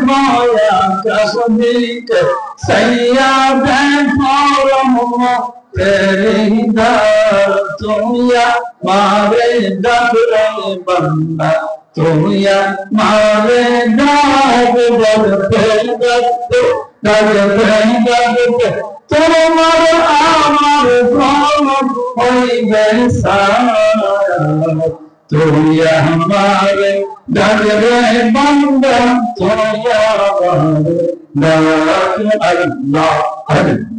खोया कसदीक सैयद फौरम तेरी दर तुया मारे दबरे बंदा तुया मारे दबरे दबरे তোমার আমার প্রাণ হইবে সারা তুই আমারে ডাকরে বান্দা তুই আমারে ডাক আল্লাহ আল্লাহ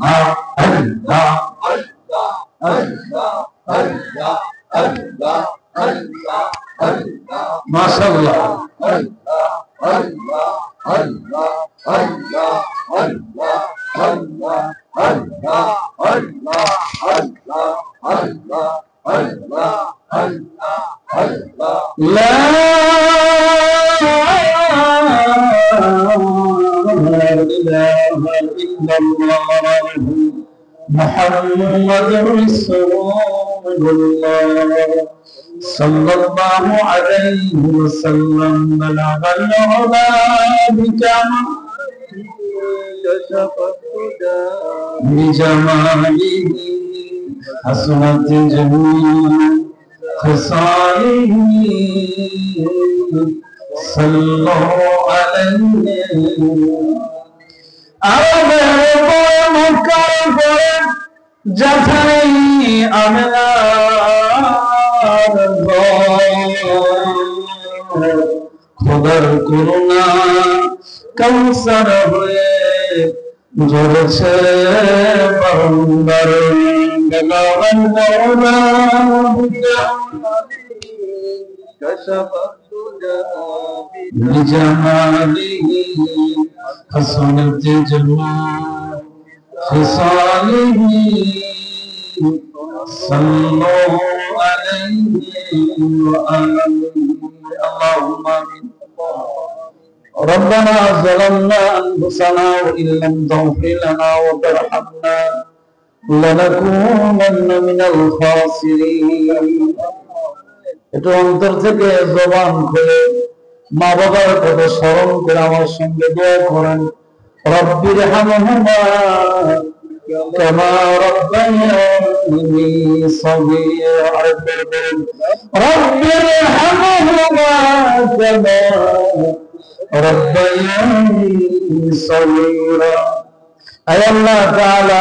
আল্লাহ আল্লাহ আল্লাহ আল্লাহ আল্লাহ আল্লাহ মাশাআল্লাহ আল্লাহ আল্লাহ আল্লাহ আল্লাহ আল্লাহ Allah, Allah, Allah, Allah, Allah, Allah, Allah, Allah. La ilaha illallah Muhammadur Rasulullah sallallahu alayhi wa sallam balaghal ula bikama بجماله حسنت جميع خصاله صلوا عليه جثني খোদার করুণা কৌসর হয়ে ঝরেছে বারংবার গলাবন মওলা বিজামালিহি হাসানাত জামা খিসালিহি সাল্লাল্লাহু আলাইহি ওয়া আলিহি আল্লাহুম্মা আমিন ربنا ظلمنا أنفسنا وإن لم تغفر لنا وترحمنا لنكونن من الخاسرين একটু অন্তর থেকে জবান খুলে মা বাবার কথা স্মরণ করে আমার সঙ্গে দোয়া করেন রব্বির হামহুমা কামা রব্বায়ানি সগীরা রব্বির হামহুমা কামা রব্বায়ানি সগীরা আয় আল্লাহ তাআলা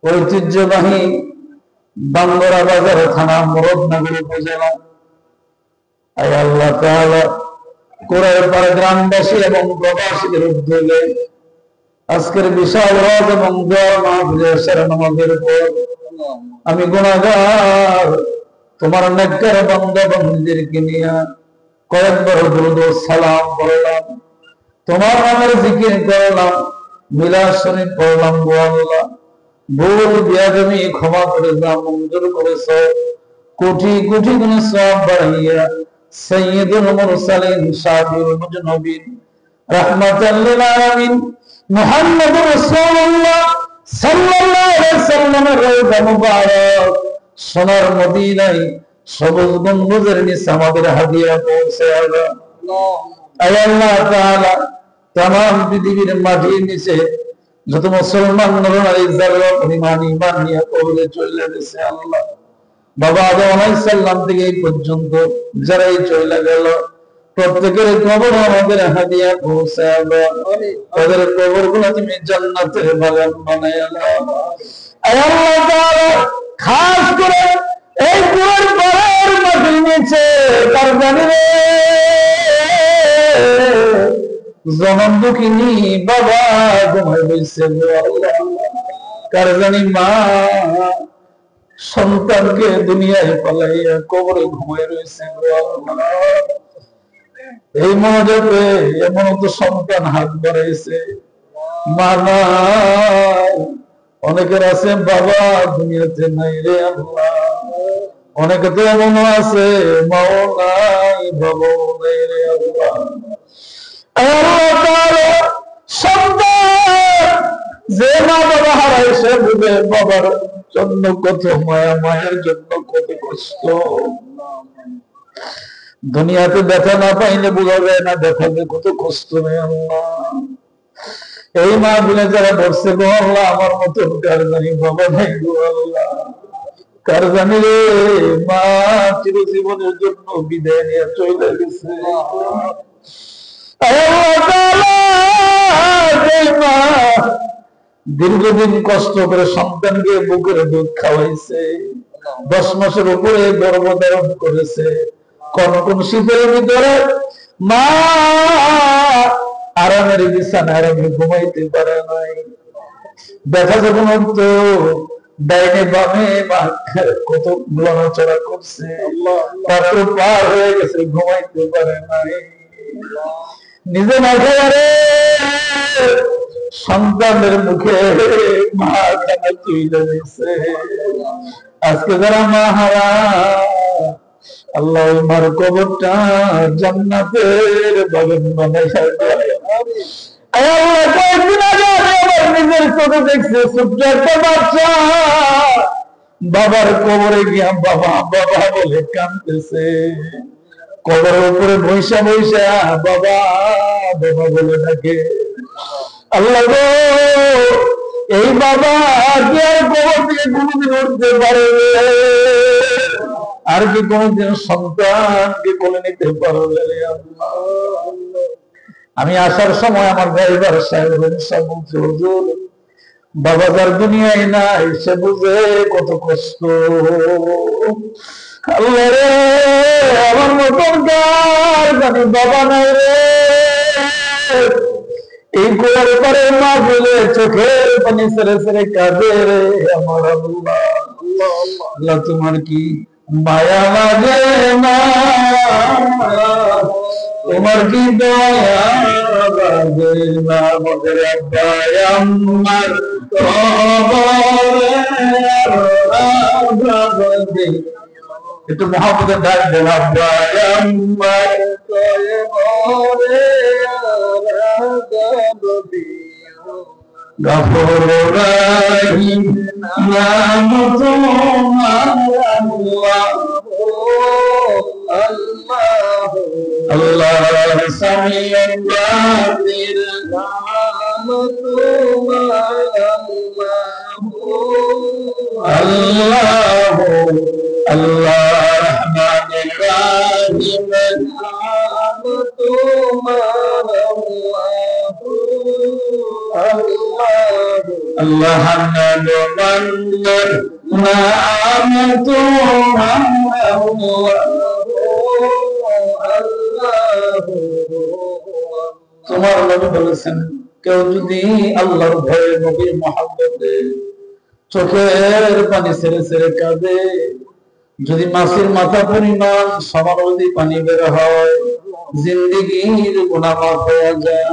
ঐতিহ্যবাহী বান্দরা বাজার থানা মুরাদনগর উপজেলা আয় আল্লাহ তাআলা কোরাইপাড়া গ্রামবাসী এবং প্রবাসীদের উদ্যোগে আজকের বিশাল রাত এবং দোয়া মাহফিলের সেরা নামাজের পর আমি গুনাহগার তোমার নেককার বান্দা বান্দীদেরকে নিয়ে কয়েকবার দুরূদ ও সালাম পড়লাম তোমার নামের জিকির করলাম মিলাদ শরীফ পড়লাম গো আল্লাহ ভুল বিয়াদবি ক্ষমা করে দাও মঞ্জুর করেছো কোটি কোটি গুণ সওয়াব বাড়াইয়া সাইয়্যিদুল মুরসালিন শাফিউল মুজনবিন রাহমাতাল লিল আলামিন মুহাম্মদুর রাসূলুল্লাহ সাল্লাল্লাহু আলাইহি ওয়াসাল্লামের রওজা মুবারক সোনার মদিনায় সবুজ গম্বুজের নিচে আমাদের হাদিয়া পৌঁছে আল্লাহ আয় আল্লাহ তাআলা तमाम পৃথিবীর মাটির নিচে যত মুসলমান নরনারী যারা পরিমাণ ঈমান নিয়ে কবরে চলে গেছে আল্লাহ বাবা আদম আলাইহিস সালাম থেকে এই পর্যন্ত যারাই চলে গেল প্রত্যেকের কবর আমাদের হাদিয়া পৌঁছাবে তাদের কবরগুলো তুমি জান্নাতের বাগান বানায় আল্লাহ আয় আল্লাহ তাআলা খাস করে এই পুরো পাহাড় মাটির নিচে তার জানিরে জনম দুঃখিনী বাবা ঘুমায় বসে আল্লাহ কার জানি মা সন্তানকে দুনিয়ায় পালাইয়া কবরে ঘুমায় রয়েছে এই মনোজবে এমন তো সন্তান হাত বাড়াইছে মা নাই অনেকের আছে বাবা দুনিয়াতে নাই রে আল্লাহ অনেকে তো এমন আছে মাও নাই বাবাও নাই রে আল্লাহ যে মা বাবা হারায় সে বুঝে বাবার জন্য কত মায়া মায়ের জন্য কত কষ্ট দুনিয়াতে ব্যথা না পাইলে বোঝা যায় না ব্যথা যে কত কষ্ট নেই আল্লাহ। এই মাহফিলে যারা বসছে গো আল্লাহ, আমার মতন কার জানি বাবা নাই গো আল্লাহ, কার জানি রে মা চিরজীবনের জন্য বিদায় নিয়ে চলে গেছে। দীর্ঘদিন কষ্ট করে সন্তানকে বুকের দুধ খাওয়াইছে, 10 মাসের উপরে গর্ভধারণ করেছে, কোন শীতের ভিতরে মা আরামের বিছানায় আরামে ঘুমাইতে পারে নাই। ব্যথা যখন হতো ডাইনে বামে কত নড়াচড়া করছে, তারপর পার হয়ে গেছে, ঘুমাইতে পারে নাই। নিজে না খেয়ে সন্তানের মুখে মা খানা তুলে দিচ্ছে। আজকে যারা মা হারা আল্লাহ মার কবরটা জান্নাতের বাগান বানাইয়া দেয়। আল্লাহ কয়েকদিন আগে আমার নিজের চোখে দেখছে ছোট্ট একটা বাচ্চা বাবার কবরে গিয়া বাবা বাবা বলে কাঁদতেছে, কবরের উপরে বৈশা বৈশা বাবা বাবা বলে ডাকে। আল্লাহ গো, এই বাবা কি আর কবর থেকে কোনোদিন উঠতে পারে, আর কি কোনোদিন সন্তানকে কোলে নিতে পারবে? আমি আসার সময় আমার ড্রাইভার সাহেব বলছে, হুজুর বাবা যার দুনিয়ায় নাই সে বুঝে কত কষ্ট। আল্লাহ রে, আমার মতন কার জানি বাবা নাই রে। এই গোয়ার পরে মা বলে চোখের পানি সেরে সেরে কাঁদে রে আমার আল্লাহ। আল্লাহ তোমার কি মায়া লাগে না, তোমার কি দয়া লাগে না? আমাদের আব্বা আম্মার কবরে একটু মহব্বতের ডাক দেন, আব্বা আম্মার কবরে গফুর রহিম নাম তোমার আল্লাহ, আল্লাহ সামিউল বাসির নাম তোমার আল্লাহ, আল্লাহ রহমানির রহিম নাম তোমার আল্লাহ, হান্নান মান্নান নাম তোমার তোমার নবী বলেছেন, কেউ যদি আল্লাহর ভয়ে নবীর মহব্বতে চোখের পানি ছেড়ে ছেড়ে কাঁদে, যদি মাছের মাথা পরিমাণ সমানবধি পানি বের হয়, জিন্দেগীর গুনাহ মাফ হয়ে যায়।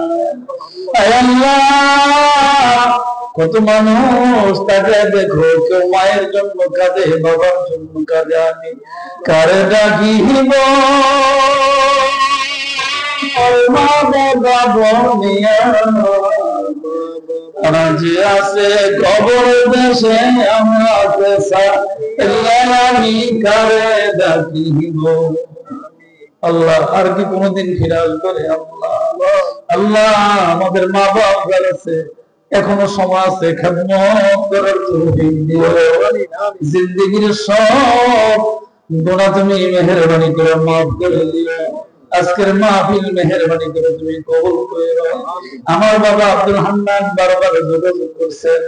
কত মানুষ তাকে দেখো, কেউ মায়ের জন্য কাঁদে, বাবার জন্য কাঁদে, আমি কারে ডাকিব যে আছে কবর দেশে আমি কারে ডাকিব। আল্লাহ আর কি কোনদিন ফিরে আসবে? আল্লাহ আল্লাহ আমাদের মা বাপ গেছে, এখনো সময় আছে, খেদমত করার তৌফিক দিও। জিন্দেগীর সব গুনাহ তুমি মেহেরবানি করে মাফ করে দিও। আজকের মাহফিল মেহেরবানি করে তুমি কবুল করো। আমার বাবা আব্দুল হান্নান বারবার যোগাযোগ করছেন,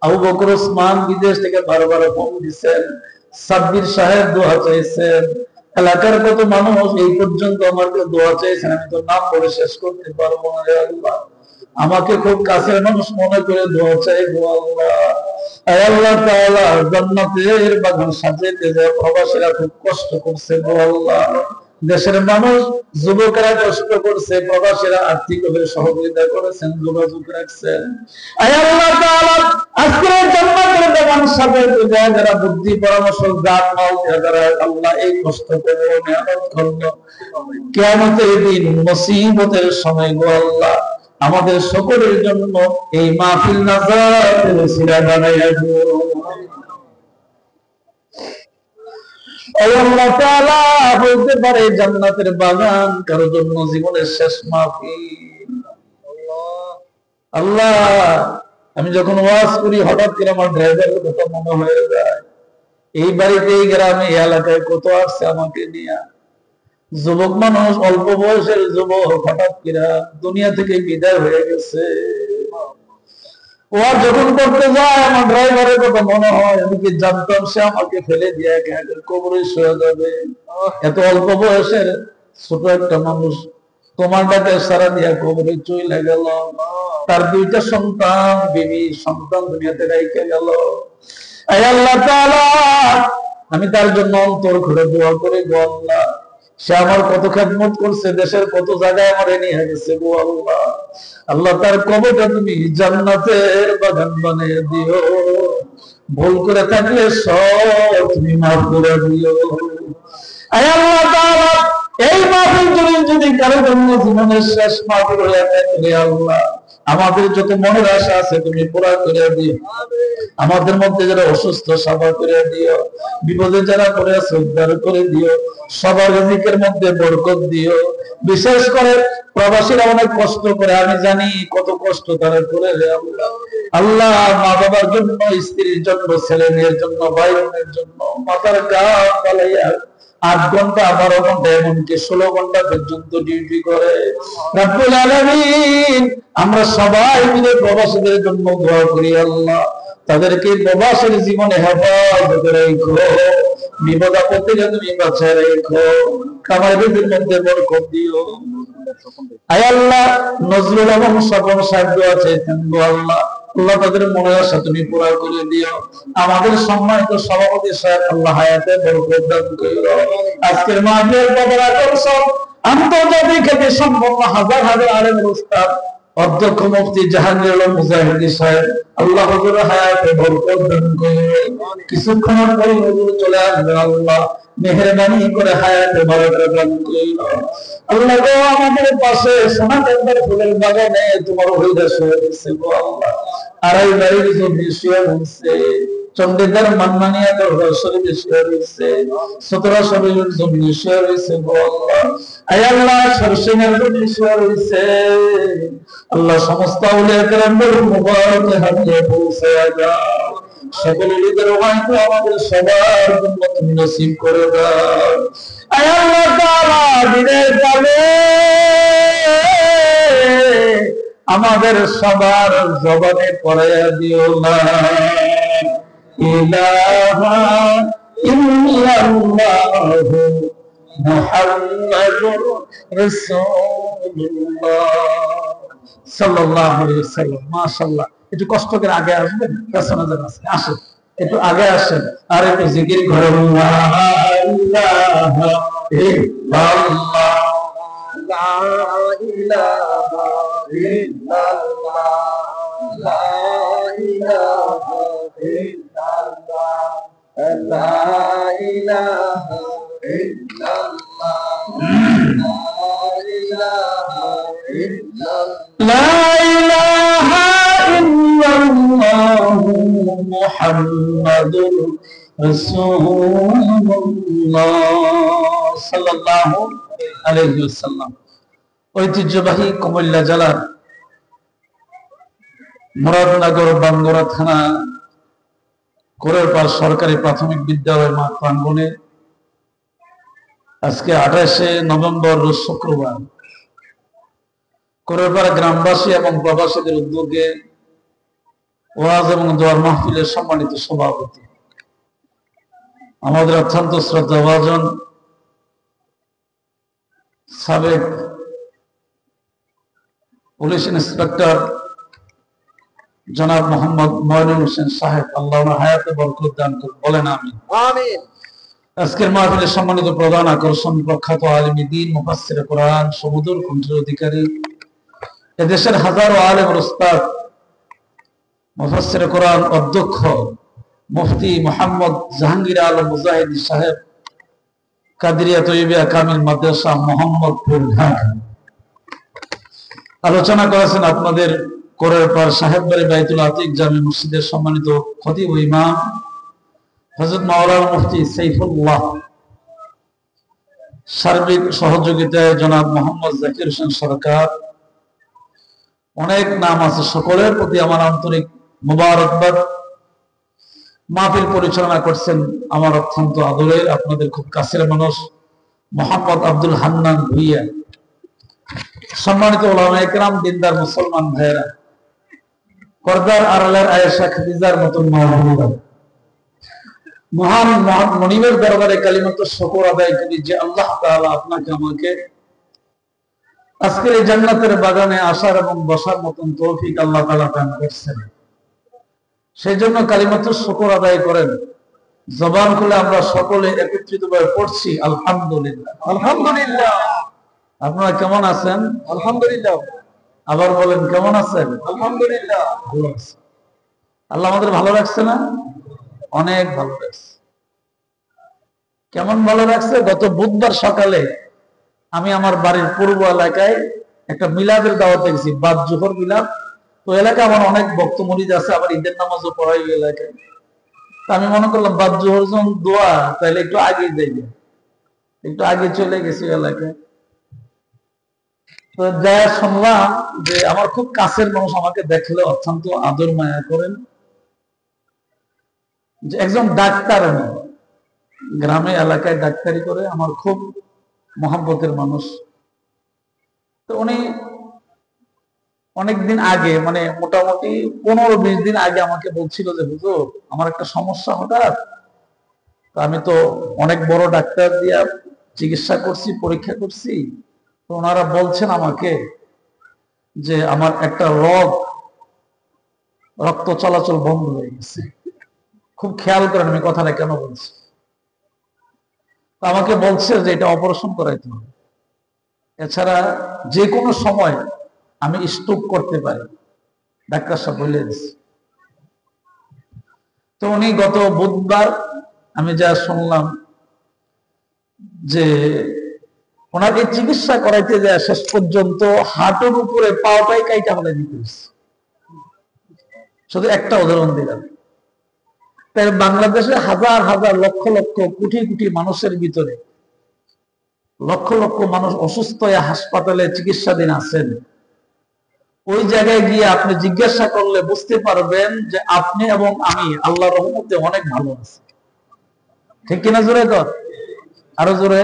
আবু বকর ওসমান বিদেশ থেকে বারবার ফোন দিচ্ছেন, সাব্বির সাহেব দোয়া চাইছেন, এলাকার কত মানুষ এই পর্যন্ত আমার দোয়া চাইছেন, আমি তো নাম বলে শেষ করতে পারবো না। আল্লাহ আমাকে খুব কাছের মানুষ মনে করে দোয়া চাইবো। আল্লাহ আল্লাহ তাআলা জান্নাতের বাগান সাজাইতে যায় প্রবাসীরা খুব কষ্ট করছে গো আল্লাহ। দেশের মানুষ যুবকরা কষ্ট করছে, প্রবাসীরা আর্থিকভাবে সহযোগিতা করেছেন, যোগাযোগ রাখছেন। আল্লাহ তাআলা আজকের জান্নাতের বাগান সাজাইতে যায় যারা বুদ্ধি পরামর্শ দান মাল যারা আল্লাহ এই কষ্ট করে মেহনত করলো, কিয়ামতের দিন মুসিবতের সময় গো আল্লাহ আমাদের সকলের জন্য এই মাহফিল নাজাতের ওসিলা বানাইয়া দিও। আল্লাহ তাআলা বলতে পারে জান্নাতের বাগান কারোর জন্য জীবনের শেষ মাহফিল। আল্লাহ, আমি যখন ওয়াজ করি হঠাৎ করে আমার ড্রাইভারের কথা মনে হয়ে যায়। এই বাড়িতে, এই গ্রামে, এই এলাকায় কত আসছে আমাকে নিয়ে। যুবক মানুষ, অল্প বয়সের যুবক, হঠাৎ করে দুনিয়া থেকে বিদায় হয়ে গেছে। ওয়াজ যখন করতে যায় আমার ড্রাইভারের কথা মনে হয়, আমি কি জানতাম সে আমাকে ফেলে দিয়ে কবরে শুয়ে যাবে। এত অল্প বয়সের ছোট একটা মানুষ তোমার ডাকে সারা দিয়া কবরে চলে গেল। তার দুইটা সন্তান, বিবি সন্তান দুনিয়াতে রেখে গেল। আল্লাহ তাআলা, আমি তার জন্য অন্তর খুলে দোয়া করে গো আল্লাহ, সে আমার কত খেদমত করছে, দেশের কত জায়গায় আমার নিয়ে গেছে গো আল্লাহ। আল্লাহ, তার কবরটা তুমি জান্নাতের বাগান বানিয়ে দিও। ভুল করে থাকলে সব তুমি মাফ করে দিও। আল্লাহ তাআলা, এই মাহফিল যদি কারো জন্য জীবনের শেষ মাহফিল হয়ে থাকে আল্লাহ, আমাদের যত মনের আশা আছে তুমি পুরা করে দিও। আমাদের মধ্যে যারা অসুস্থ সাফা করে দিও, বিপদে যারা পড়ে আছে উদ্ধার করে দিও, সবার রিজিকের মধ্যে বরকত দিও। বিশেষ করে প্রবাসীরা অনেক কষ্ট করে, আমি জানি কত কষ্ট তারা করে। আল্লাহ, মা বাবার জন্য, স্ত্রীর জন্য, ছেলে মেয়ের জন্য, ভাই বোনের জন্য মাথার গাম পালাইয়া 8 ঘন্টা 12 ঘন্টা এমনকি 16 ঘন্টা পর্যন্ত ডিউটি করে। রব্বুল আলামিন, আমরা সবাই মিলে প্রবাসীদের জন্য দোয়া করি আল্লাহ, তাদেরকে প্রবাসের জীবনে হেফাজত রেখো, বিপদ আপদ থেকে তুমি বাঁচায় রেখো, খাবার রুজির মধ্যে বরকত দিও। আয় আল্লাহ, নজরুল এবং স্বপন সাহেব দোয়া চাইতেন গো আল্লাহ, আল্লাহ তাদের মনের আশা তুমি পুরা করে দিও। আমাদের সম্মানিত সভাপতি সাহেব, আল্লাহ হায়াতে বরকত দান করো। আজকের মাহফিল বদলা করছো আন্তর্জাতিক খ্যাতি সম্পন্ন হাজার হাজার আলেমের উস্তাদ অধ্যক্ষ মুফতি জাহাঙ্গীর আলম মুজাহিদি সাহেব, আল্লাহ হুজুর হায়াতে বরকত দান করো। কিছুক্ষণ পরে হুজুর চলে আসবে, আল্লাহ মেহেরবানি করে হায়াতে বরকত দান করো। আল্লাহ গো, আমাদের পাশে সোনাকান্দার ফুলের বাগানে তোমার হইদাস হয়েছে গো আল্লাহ, আড়াই বাড়ির জমি শুয়ে রয়েছে, চন্ডিদার মানমানিয়া দরবার শরীফে শুয়ে রয়েছে, 17 শরীরের জমি শুয়ে রয়েছে গো আল্লাহ। আয় আল্লাহ, সরসিংহের জমি শুয়ে রয়েছে আল্লাহ, সমস্ত আউলিয়া কেরামদের মুবারক হাতে পৌঁছে দাও। সকল ঈদের ওয়াইতে আমাদের সবার জন্য তুমি নসিব করে দাও। আয় আল্লাহ তাআলা, দিনের কালে আমাদের সবার জবানে পড়াইয়া দিও না ইলাহা ইল্লাল্লাহু মুহাম্মাদুর রাসূলুল্লাহ সাল্লাল্লাহু আলাইহি ওয়াসাল্লাম। মাশাআল্লাহ, একটু কষ্ট করে আগে আসবেন, পেছনে যান, আসেন একটু আগে আসেন, আর একটু জিকির করেন লা ইলাহা ইল্লাল্লাহ, লা ইলাহা ইল্লাল্লাহ, লা ইলাহা ইল্লাল্লাহ, লা ইলাহা ইল্লাল্লাহ, লা ইলাহা ইল্লাল্লাহ মুহাম্মাদুর রাসূলুল্লাহ সাল্লাল্লাহু আলাইহি ওয়াসাল্লাম। ঐতিহ্যবাহী কুমিল্লা জেলার মুরাদনগর বাঙ্গুরা থানা কোরেরপাড় সরকারি প্রাথমিক বিদ্যালয় মাঠ প্রাঙ্গণে আজকে 28শে নভেম্বর রোজ শুক্রবার কোরেরপাড়া গ্রামবাসী এবং প্রবাসীদের উদ্যোগে ওয়াজ এবং দোয়ার মাহফিলের সম্মানিত সভাপতি, আমাদের অত্যন্ত শ্রদ্ধাভাজন সাবেক পুলিশ ইন্সপেক্টর জনাব মোহাম্মদ ময়নুল হোসেন সাহেব, আল্লাহ হায়াতে বরকত দান করুন, বলেন আমিন। আজকের মাহফিলের সম্মানিত প্রধান আকর্ষণ প্রখ্যাত আলিম দ্বীন, মুফাসসিরে কোরআন, সমুদর কণ্ঠের অধিকারী, এদেশের হাজারো আলেম উস্তাদ, মুফাসসিরে কোরআন অধ্যক্ষ মুফতি মোহাম্মদ জাহাঙ্গীর আলম মুজাহিদি সাহেব, কাদিরিয়া তৈয়বিয়া কামিল মাদ্রাসা মোহাম্মদপুর ঢাকা। আলোচনা করেছেন আপনাদের কোরেরপাড় সাহেববাড়ি বাইতুল আতিক জামে মসজিদের সম্মানিত খতিব ও ইমাম হযরত মাওলানা মুফতি সাইফুল্লাহ সার্বিক সহযোগিতায় জনাব মোহাম্মদ জাকির হোসেন সরকার, অনেক নাম আছে, সকলের প্রতি আমার আন্তরিক মোবারকবাদ। মাহফিল পরিচালনা করছেন আমার অত্যন্ত আদরের, আপনাদের খুব কাছের মানুষ মোহাম্মদ আব্দুল হান্নান ভুইয়া। সম্মানিত ওলামায়ে কেরাম, দিনদার মুসলমান ভাইয়েরা, পর্দার আড়ালের আয়েশা খাদিজার মতন মা-বোনেরা, মহান মনিবের দরবারে কালিমাত শুকর আদায় করি যে আল্লাহ তাআলা আপনাকে আমাকে আজকের এই জান্নাতের বাগানে আসার এবং বসার মতন তৌফিক আল্লাহ তাআলা দান করেছেন। সেই জন্য কালিমাত শুকর আদায় করেন। জবান খুলে আমরা সকলে একত্রিতভাবে পড়ছি আলহামদুলিল্লাহ, আলহামদুলিল্লাহ। আপনারা কেমন আছেন? আলহামদুলিল্লাহ। আবার বলেন, কেমন আছেন? আলহামদুলিল্লাহ। ভালো আছি। আল্লাহ আমাদের ভালো রাখছে না? অনেক ভালো রাখছে। কেমন ভালো রাখছে? গত বুধবার সকালে আমি আমার বাড়ির পূর্ব এলাকায় একটা মিলাদের দাওয়াতে গেছি, বাদ জোহর মিলাদ। তো এলাকায় আমার অনেক ভক্ত মুরিদ আছে, আবার ঈদের নামাজও পড়াই এলাকায়। আমি মনে করলাম বাদ জোহর যখন দোয়া, তাহলে একটু আগে যাই, একটু আগে চলে গেছি এলাকায়। তো যা শুনলাম যে আমার খুব কাছের মানুষ আমাকে দেখলে অত্যন্ত আদর মায়া করেন, যে একজন ডাক্তার, আমি গ্রামে এলাকায় ডাক্তারি করে, আমার খুব মহব্বতের মানুষ। তো উনি অনেকদিন আগে, মানে মোটামুটি 15-20 দিন আগে আমাকে বলছিল যে হুজুর, আমার একটা সমস্যা হঠাৎ। তো আমি তো অনেক বড় ডাক্তার দিয়া চিকিৎসা করছি, পরীক্ষা করছি, তো ওনারা বলছেন আমাকে যে আমার একটা রক্ত চলাচল বন্ধ হয়ে গেছে। খুব খেয়াল করেন আমি কথাটা কেন বলছি। আমাকে বলছে যে এটা অপারেশন করাইতে হবে, এছাড়া যে কোনো সময় আমি স্ট্রোক করতে পারি, ডাক্তার সাহেব বলে দিচ্ছে। তো উনি গত বুধবার আমি যা শুনলাম যে ওনার এই চিকিৎসা করাইতে যায় শেষ পর্যন্ত হাঁটুর উপরে পাওটাই কাইটা হলে দিতে হচ্ছে। শুধু একটা উদাহরণ দিলাম। তাই বাংলাদেশে হাজার হাজার লক্ষ লক্ষ কোটি কোটি মানুষের ভিতরে লক্ষ লক্ষ মানুষ অসুস্থ হয়ে হাসপাতালে চিকিৎসাধীন আছেন। ওই জায়গায় গিয়ে আপনি জিজ্ঞাসা করলে বুঝতে পারবেন যে আপনি এবং আমি আল্লাহর রহমতে অনেক ভালো আছি। ঠিক কিনা? জোরে কর, আরো জোরে।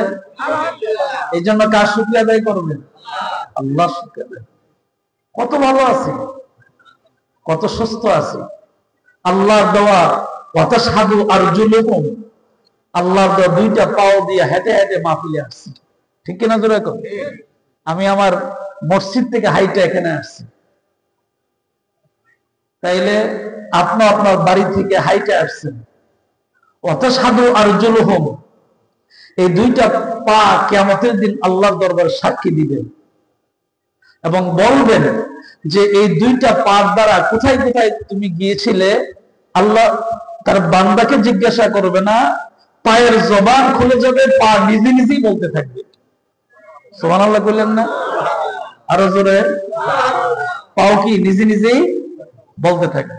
এই জন্য কার শুকরিয়া আদায় করবেন? আল্লাহ শুকরিয়া আদায়। কত ভালো আছি, কত সুস্থ আছি। আল্লাহর দেওয়া ওয়াতাশহাদু আরজুলুকুম, আল্লাহর দেওয়া দুইটা পাও দিয়ে হেঁটে হেঁটে মাহফিলে আসছি। ঠিক কিনা? জোরে কর। আমি আমার মসজিদ থেকে হাইটে এখানে আসছি, তাইলে আপনি আপনার বাড়ি থেকে হাইটে আসছেন। ওয়াতাশহাদু আরজুলুহুম, এই দুইটা পা কিয়ামতের দিন আল্লাহর দরবারে সাক্ষী দিবেন এবং বলবেন যে এই দুইটা পার দ্বারা কোথায় কোথায় তুমি গিয়েছিলে। আল্লাহ তার বান্দাকে জিজ্ঞাসা করবে না, পায়ের জবান খুলে যাবে, পা নিজে নিজেই বলতে থাকবে। সুবহানাল্লাহ বললেন না? আরো জোরে। পাও কি নিজে নিজেই বলতে থাকে।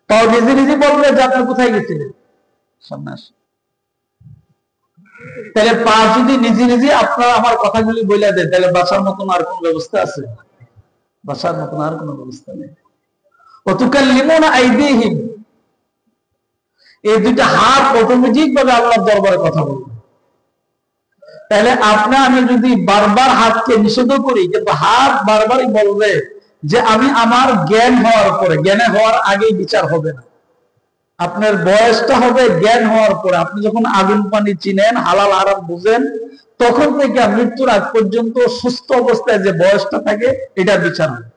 পাও নিজে নিজে বলবে যে আপনি কোথায় গেছিলেন। সন্ন্যাস। তাহলে পা যদি নিজে নিজে আপনার আমার কথাগুলি বলে দেয়, তাহলে বাঁচার মতন আর কোন ব্যবস্থা আছে? বাঁচার মতন আর কোন ব্যবস্থা নেই। ওয়াতুকাল্লিমুনা আইদিহিম, এই দুইটা হাত অটোমেটিক ভাবে আল্লাহর দরবারে কথা বলবে। তাহলে আপনি আমি যদি বারবার হাতকে নিষেধ করি, কিন্তু হাত বারবারই বলবে যে আমি আমার জ্ঞান হওয়ার পরে, জ্ঞানে হওয়ার আগেই বিচার হবে না। আপনার বয়সটা হবে জ্ঞান হওয়ার পরে। আপনি যখন আগুন পানি চিনেন, হালাল হারাম বুঝেন, তখন থেকে মৃত্যুর আগ পর্যন্ত সুস্থ অবস্থায় যে বয়সটা থাকে, এটা বিচার হবে।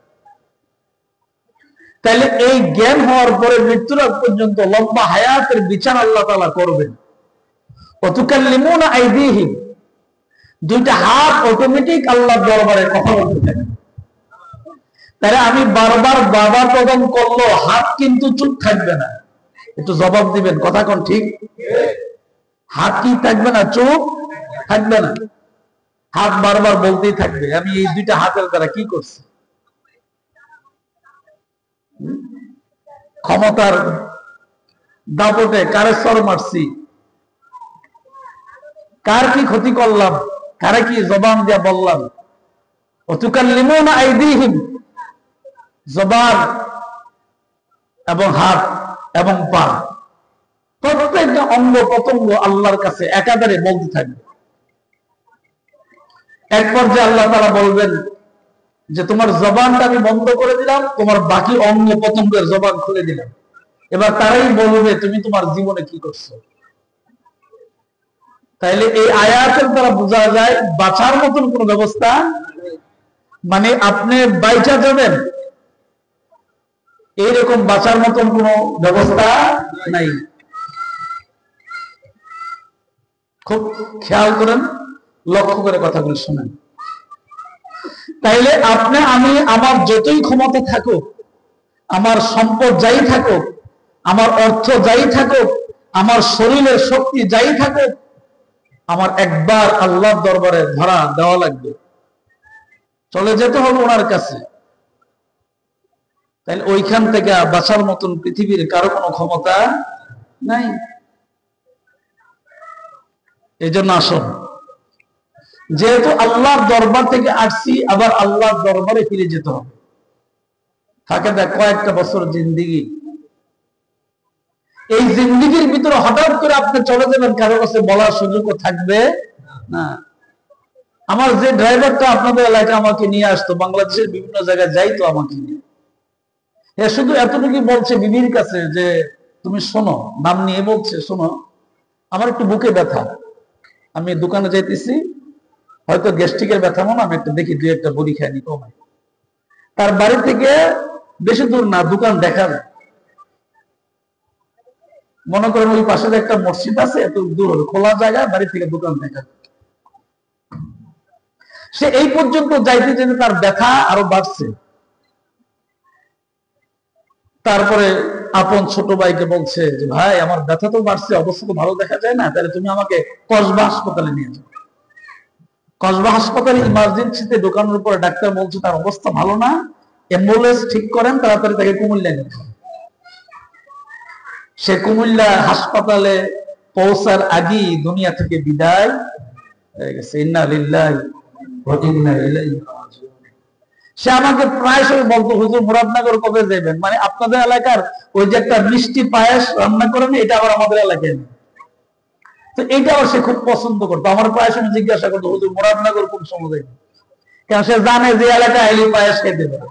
তাহলে এই জ্ঞান হওয়ার পরে মৃত্যুর আগ পর্যন্ত লম্বা হায়াতের বিচার আল্লাহ তাআলা করবেন। ওয়াতুকাল্লিমুনা আইদিহিম, দুইটা হাত অটোমেটিক আল্লাহর দরবারে কথা বলতে থাকে। তাহলে আমি বারবার বাবার কদম করলো, হাত কিন্তু চুপ থাকবে না, একটু জবাব দিবেন, কথা কোন ঠিক? হাত কি থাকবে না? চুপ থাকবে না, হাত বারবার বলতেই থাকবে আমি এই দুইটা হাতের দ্বারা কি করছি। ক্ষমতার দাপটে কারে সর মারছি, কার কি ক্ষতি করলাম, কারে কি জবান দিয়া বললাম। ওয়াতুকাল্লিমুনা আইদিহিম, জবান এবং হাত এবং পা, প্রত্যেকটা অঙ্গ প্রত্যঙ্গ আল্লাহর কাছে একাধারে বলতে থাকবে। এক পর্যায়ে আল্লাহ তাআলা বলবেন যে তোমার জবানটা আমি বন্ধ করে দিলাম, তোমার বাকি অঙ্গ প্রত্যঙ্গের জবান খুলে দিলাম। এবার তারাই বলবে তুমি তোমার জীবনে কি করছো। তাইলে এই আয়াতের দ্বারা বোঝা যায় বাঁচার মতন কোন ব্যবস্থা, মানে আপনি বাইচা যাবেন এইরকম বাঁচার মতন কোন ব্যবস্থা নাই। খুব খেয়াল করেন, লক্ষ্য করে কথাগুলো শুনেন। তাইলে আপনি আমি আমার যতই ক্ষমতা থাকুক, আমার সম্পদ যাই থাকুক, আমার অর্থ যাই থাকুক, আমার শরীরের শক্তি যাই থাকুক, আমার একবার আল্লাহর দরবারে ধরা দেওয়া লাগবে, চলে যেতে হবে ওনার কাছে। তাহলে ওইখান থেকে বাঁচার মতন পৃথিবীর কারো কোনো ক্ষমতা নাই। এই জন্য আসুন, যেহেতু আল্লাহর দরবার থেকে আসছি, আবার আল্লাহর দরবারে ফিরে যেতে হবে। থাকে দেখ কয়েকটা বছর জিন্দিগি, এই জিন্দিগির ভিতরে হঠাৎ করে আপনি চলে যাবেন, কারো কাছে বলার সুযোগও থাকবে না। আমার যে ড্রাইভারটা আপনাদের এলাকায় আমাকে নিয়ে আসতো, বাংলাদেশের বিভিন্ন জায়গায় যাইতো আমাকে নিয়ে, হ্যাঁ শুধু এতটুকু বলছে বিবির কাছে যে তুমি শোনো, নাম নিয়ে বলছে শোনো আমার একটু বুকে ব্যথা, আমি দোকানে যাইতেছি, হয়তো গ্যাস্ট্রিকের ব্যথা মনে, আমি একটু দেখি দুই একটা বড়ি খাইনি কমাই। তার বাড়ি থেকে বেশি দূর না, দোকান দেখা যায়, মনে করেন ওই পাশে একটা মসজিদ আছে, এত দূর হবে, খোলা জায়গায় বাড়ি থেকে দোকান দেখা যায়। সে এই পর্যন্ত যাইতে যেতে তার ব্যথা আরো বাড়ছে। তারপরে আপন ছোট ভাইকে বলছে যে ভাই আমার ব্যথা তো বাড়ছে, অবস্থা তো ভালো দেখা যায় না, তাহলে তুমি আমাকে কসবা হাসপাতালে নিয়ে যাও। কসবা হাসপাতালে ইমার্জেন্সিতে ঢোকানোর পরে ডাক্তার বলছে তার অবস্থা ভালো না, অ্যাম্বুলেন্স ঠিক করেন, তাড়াতাড়ি তাকে কুমিল্লা নিয়ে যান। সে কুমিল্লা হাসপাতালে পৌঁছার আগেই দুনিয়া থেকে বিদায় হয়ে গেছে। ইন্না লিল্লাহি ওয়া ইন্না ইলাইহি রাজিউন। সে আমাকে প্রায় সময় বলতো হুজুর মুরাদনগর কবে যাবেন, মানে আপনাদের এলাকার ওই যে একটা মিষ্টি পায়েস রান্না করেন, এটা আবার আমাদের এলাকায় নেই। তো এটাও সে খুব পছন্দ করতো। আমার প্রায় সময় জিজ্ঞাসা করতো হুজুর মুরাদনগর কোন সময় যাবেন, কারণ সে জানে যে এলাকায় এলি পায়েস খেতে পারে।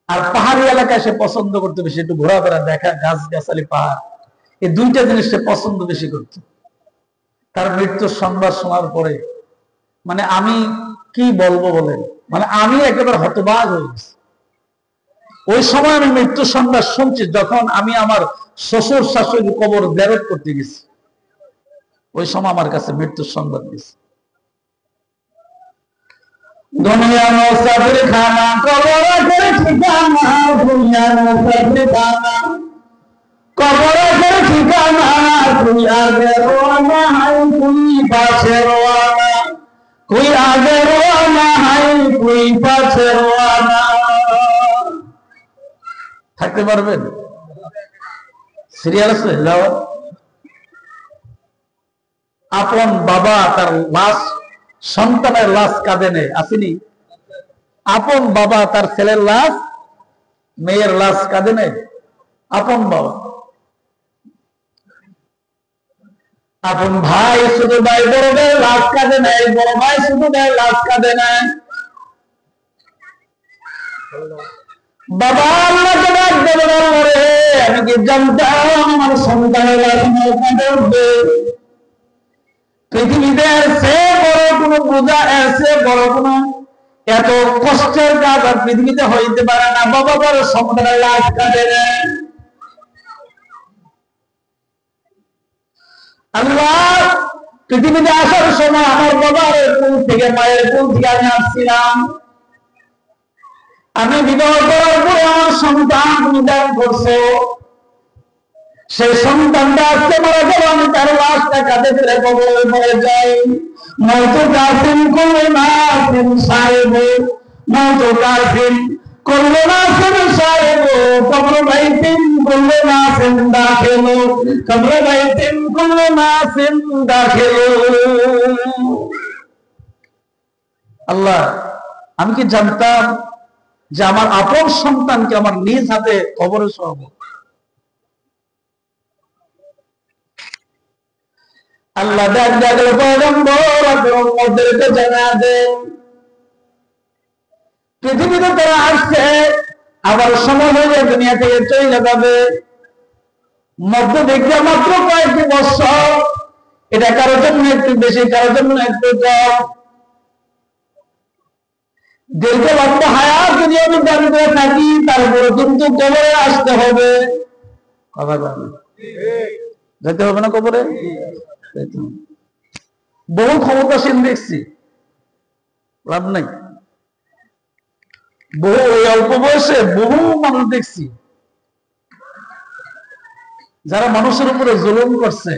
আর পাহাড়ি এলাকায় সে পছন্দ করতে বেশি, একটু ঘোরাফেরা দেখা, গাছ গাছালি পাহাড়, এই দুইটা জিনিস সে পছন্দ বেশি করত। তার মৃত্যুর সংবাদ শোনার পরে মানে আমি কি বলবো বলেন, মানে আমি একেবারে হতবাক হয়ে গেছি। ওই সময় আমি মৃত্যুর সংবাদ শুনছি যখন আমি আমার শ্বশুর শাশুড়ি কবর জিয়ারত করতে গেছি, ওই সময় আমার কাছে মৃত্যুর সংবাদ দিয়েছে। দুনিয়া মুসাফির খানা, কবর আখের ঠিকানা, দুনিয়া মুসাফির খানা, কবর আখের ঠিকানা, তুই আগে রওনা হাই তুই পাশে রওনা, তুই আগে রওনা হাই তুই পাশে রওনা। থাকতে পারবেন? সিরিয়াল আছে যাও। আপন বাবা তার লাশ, সন্তানের লাশ কাঁদে নেই, আসেনি? আপন বাবা তার ছেলের লাশ, মেয়ের লাশ কাঁদে নেই, আপন বাবা। আপন ভাই শুধু ভাই বড় ভাইয়ের লাশ কাঁদে নেই, বড় ভাই শুধু ভাইয়ের লাশ কাঁদে নেই। বাবা আল্লাহকে ডাক দেবে, আমি কি জানতাম আমার সন্তানের লাশ কাঁদবে? পৃথিবীতে সে বড় কোনো বোঝা, এসে বড় কোনো এত কষ্টের কাজ আর পৃথিবীতে হইতে পারে না। বাবা বড় সন্তানের লাশ কাঁদে নেই। আল্লাহ পৃথিবীতে আসার সময় আমার বাবার কোল থেকে, মায়ের কোল থেকে আমি আসছিলাম, আমি বিবাহ করার পরে আমার সন্তান তুমি দান করছো, সেই সন্তানটা আজকে মারা গেল, আমি তার লাশটা কাঁধে ফেলে কবরে মরে যাই। মওত কাফিন কুল নাফিন সাহেব, মওত কাফিন कुल्लु नासिन साहिबो कब्र बैतिन कुल्लु नासिन दाखिलो कब्र बैतिन कुल्लु नासिन दाखिलो। আল্লাহ, আমি কি জানতাম যে আমার আপন সন্তানকে আমার নিজ হাতে কবরে শোয়াবো? আল্লাহ ডাক ডাকলে পয়গম্বর আপনি উম্মতদেরকে জানা দেন, পৃথিবীতে তারা আসছে, আবার সময় হয়ে দুনিয়া থেকে চলে যাবে, মধ্য দেখতে মাত্র কয়েকটি বছর। এটা কারোর জন্য একটু বেশি, কারোর জন্য একটু কম। দীর্ঘ লম্বা হায়াত যদি আমি দাবি করে থাকি, তারপরে কিন্তু কবরে আসতে হবে। কথা বলেন, যেতে হবে না কবরে? বহু ক্ষমতাসীন দেখছি, লাভ নাই। বহু ওই অল্প বয়সে বহু মানুষ দেখছি যারা মানুষের উপরে জুলুম করছে।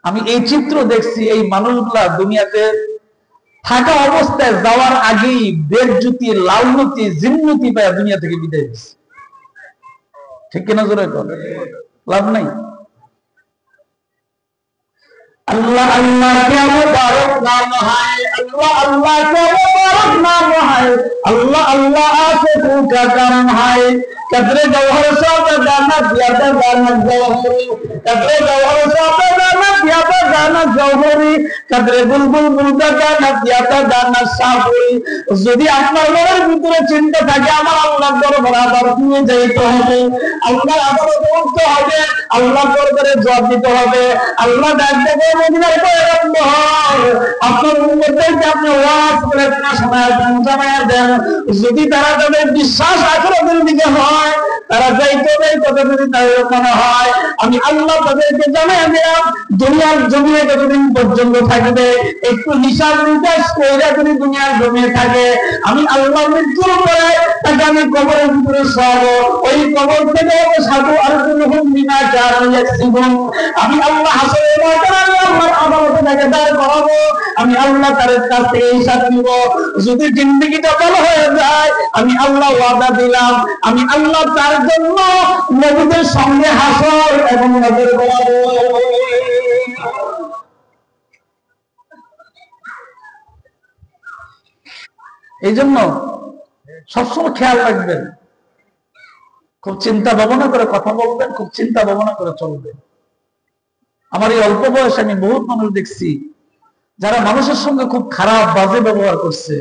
আমি এই চিত্র দেখছি, এই মানুষগুলা দুনিয়াতে থাকা অবস্থায় যাওয়ার আগেই বেজ্জতি, লাউনতি, জিন্নতি পায় দুনিয়া থেকে বিদায় দিচ্ছে। ঠিক কিনা জোরে করে? লাভ নাই। अल्लाह अल्लाह क्या मुबारक नाम है, अल्लाह अल्लाह क्या मुबारक नाम है, अल्लाह अल्लाह आशिकों का काम है। कतरे जौहर साथ गाना दिया था गाना जौहरी, कतरे जौहर साथ गाना दिया था गाना जौहरी, कतरे बुलबुल बुलदा गाना दिया था गाना साफरी। যদি আপনার মনের ভিতরে চিন্তা থাকে আমার আল্লাহর দরবারে আবার নিয়ে যাইতে হবে, আল্লাহ আবার বলতে হবে, আল্লাহ দরবারে জবাব দিতে হবে। আল্লাহ ডাক দেবে মদিনার পয়গম্বর, আপনার উম্মতদেরকে আপনি ওয়াজ করে শোনায় দেন, যদি তারা তাদের বিশ্বাস আখিরাতের দিকে হয়, তারা যাইতে কথা যদি তাদের মনে হয়, আমি আল্লাহ তাদেরকে জানাই দিলাম দুনিয়ার জমিনে যতদিন পর্যন্ত থাকবে, একটু হিসাব নিকাশ কইরা যদি দুনিয়ার জমিনে থাকে, আমি আল্লাহ মৃত্যুর পরে তাকে আমি কবরের ভিতরে শোয়াবো। ওই কবর থেকে সাধু আর বিনা কারণ আমি আল্লাহ হাসরের ময়দানে আল্লাহর আদালতে তাকে দাঁড় করাবো। আমি আল্লাহ তার কাছ থেকে হিসাব নিব। যদি জিন্দেগিটা ভালো হয়ে যায়, আমি আল্লাহ ওয়াদা দিলাম, আমি আল্লাহ তার জন্য নবীদের সঙ্গে হাসর এবং নজর করাবো। এই জন্য সবসময় খেয়াল রাখবেন, খুব চিন্তা ভাবনা করে কথা বলবেন, খুব চিন্তা ভাবনা করে চলবেন। আমার এই অল্প বয়সে আমি বহুত মানুষ দেখছি যারা মানুষের সঙ্গে খুব খারাপ বাজে ব্যবহার করছে,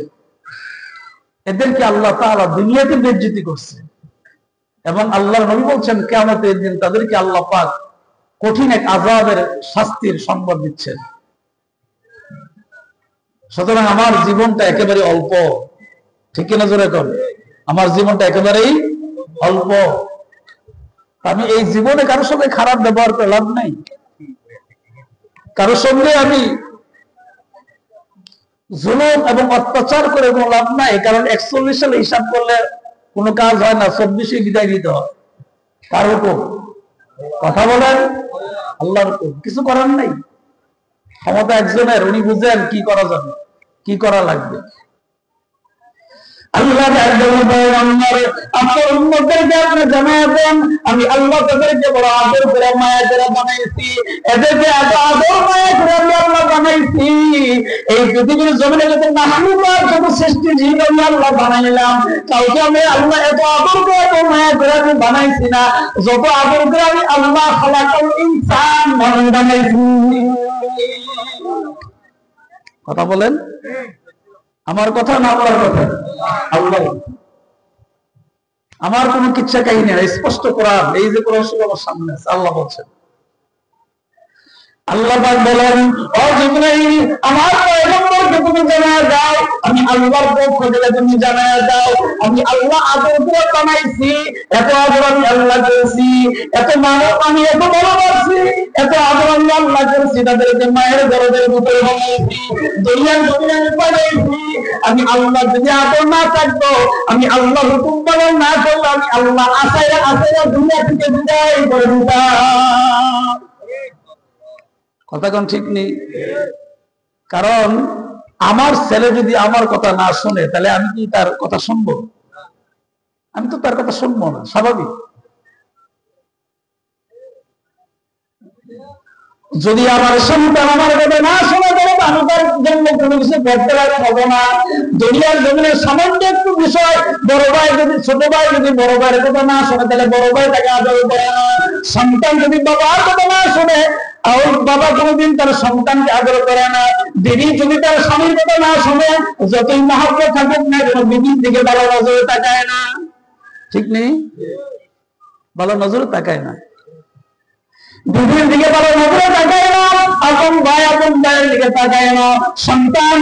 এদেরকে আল্লাহ তাআলা দুনিয়াতে বেইজ্জতি করছে। এবং আল্লাহর নবী বলছেন কিয়ামতের দিন তাদেরকে আল্লাহ পাক কঠিন এক আযাবের শাস্তির সংবাদ দিচ্ছেন। সুতরাং আমার জীবনটা একেবারে অল্প, ঠিক কিনা জোরে কর? আমার জীবনটা একেবারেই অল্প। আমি এই জীবনে কারোর সঙ্গে খারাপ ব্যবহার করে লাভ নাই, কারোর সঙ্গে আমি জুলুম এবং অত্যাচার করে কোনো লাভ নাই। কারণ 41 সালে হিসাব করলে কোনো কাজ হয় না, 24 বিদায় দিতে হয়। কার হুকুম? কথা বলেন, আল্লাহর হুকুম। কিছু করার নাই, ক্ষমতা একজনের, উনি বুঝেন কি করা যাবে, কি করা লাগবে। আল্লাহ আপনার উম্মতদেরকে আপনি জানায় দেন, আমি আল্লাহ তাদেরকে বড় আদর করে মায়া করে বানাইছি, এদেরকে এত আদর মায়া করে আমি আল্লাহ বানাইছি। এই পৃথিবীর জমিনে যত মাখলুকাত, যত সৃষ্টি জীব আমি আল্লাহ বানাইলাম, কাউকে আমি আল্লাহ এত আদর করে এত মায়া করে আমি বানাইছি না, যত আদর করে আমি আল্লাহ খালাকাল ইনসান মানুষ বানাইছি। কথা বলেন, আমার কথা না আল্লাহর কথা? আল্লাহ। আমার কোনো কিচ্ছা কাহিনী না, স্পষ্ট কোরআন, এই যে কোরআন শরীফ আমার সামনে আছে, আল্লাহ বলছেন, আল্লাহ পাক বলেন, ও জিবরাইল আমার পয়গম্বরকে তুমি জানায় দাও, আমি আল্লাহর পক্ষ থেকে তুমি জানায় দাও, আমি আল্লাহ আদর করে বানাইছি, এত আদর আমি আল্লাহ করেছি, এত মানব আমি এত ভালোবাসি, এত আদর আমি আল্লাহ করেছি, তাদেরকে মায়ের গর্ভের ভিতরে বানাইছি, দুনিয়ার জমিনে আমি বানাইছি। আমি আল্লাহ যদি আদর না থাকতো, আমি আল্লাহ হুকুম পালন না করলে, আমি আল্লাহ আসাইরা আসাইরা দুনিয়া থেকে বিদায় করে দিতাম। কথা কোন ঠিক নেই? কারণ আমার ছেলে যদি আমার কথা না শুনে, তাহলে আমি কি তার কথা শুনবো? আমি তো তার কথা শুনবো না, স্বাভাবিক। যদি আমার সন্তান আমার কথা না শোনা যাবে, আমি তার জন্য কোনো কিছু করতে পারবো না। দুনিয়ার জমিনের সামান্য একটু বিষয়, বড় ভাই যদি ছোট ভাই যদি বড় ভাইয়ের কথা না শোনে, তাহলে বড় ভাই তাকে আদর করে না। সন্তান যদি বাবার কথা না শোনে, ওই বাবা কোনোদিন তার সন্তানকে আদর করে না। বিবি যদি তার স্বামীর কথা না শোনে, যতই মহব্বত থাকুক না কেন, বিবির দিকে ভালো নজরে তাকায় না। ঠিক নেই? ভালো নজরে তাকায় না, বিবির দিকে ভালো নজরে তাকায় না, আপন ভাইয়ের দিকে তাকায় না। সন্তান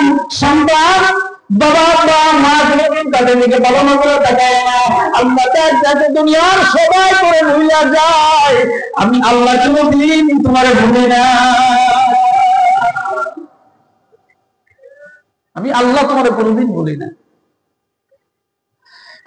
বাবা বা মা কোনদিন তাদের দিকে ভালো নজরে তাকায় না। আল্লাহ যাতে দুনিয়ার সবাই করে ভুলিয়া যায়, আমি আল্লাহ কোনদিন তোমার ভুলি না। আমি আল্লাহ তোমার কোনদিন ভুলি না।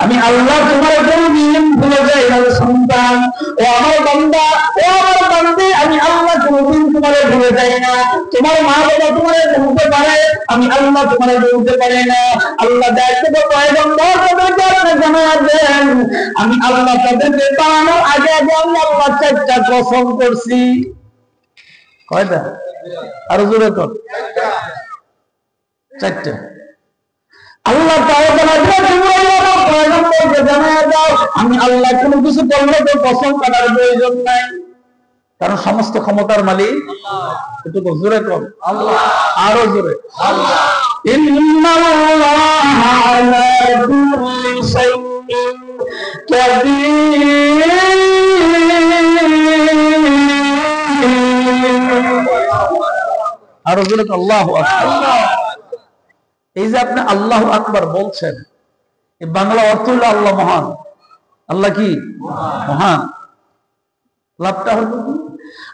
আমি আল্লাহ তোমার কোনদিন ভুলে যাই না। সন্তান, ও আমার বান্দা, ও আমার বান্দী, আমি আল্লাহ কোনদিন তোমার ভুলে যাই না। তোমার মা বাবা তোমার ভুলতে পারে, আমি আল্লাহ তোমার ভুলতে পারি না। আল্লাহ দেখতে তো পয়গম্বর তাদেরকে আপনি জানায়া দেন, আমি আল্লাহ তাদেরকে বানানোর আগে আগে আমি আল্লাহ 4টা কসম করছি। কয়টা? আরো জোরে কর। 4টা। আল্লাহ আমি আল্লাহ কোনো কিছু করলে তো কসম কাটার প্রয়োজন নাই, কারণ সমস্ত ক্ষমতার মালিক একটু জোরে কর আল্লাহ, আরো জোরে আল্লাহ। আরো জোরে আল্লাহু আকবার। এই যে আপনি আল্লাহু আকবার বলছেন, এই বাংলা অর্থ হলো আল্লাহ মহান। আল্লাহ কি মহান? লাভটা হলো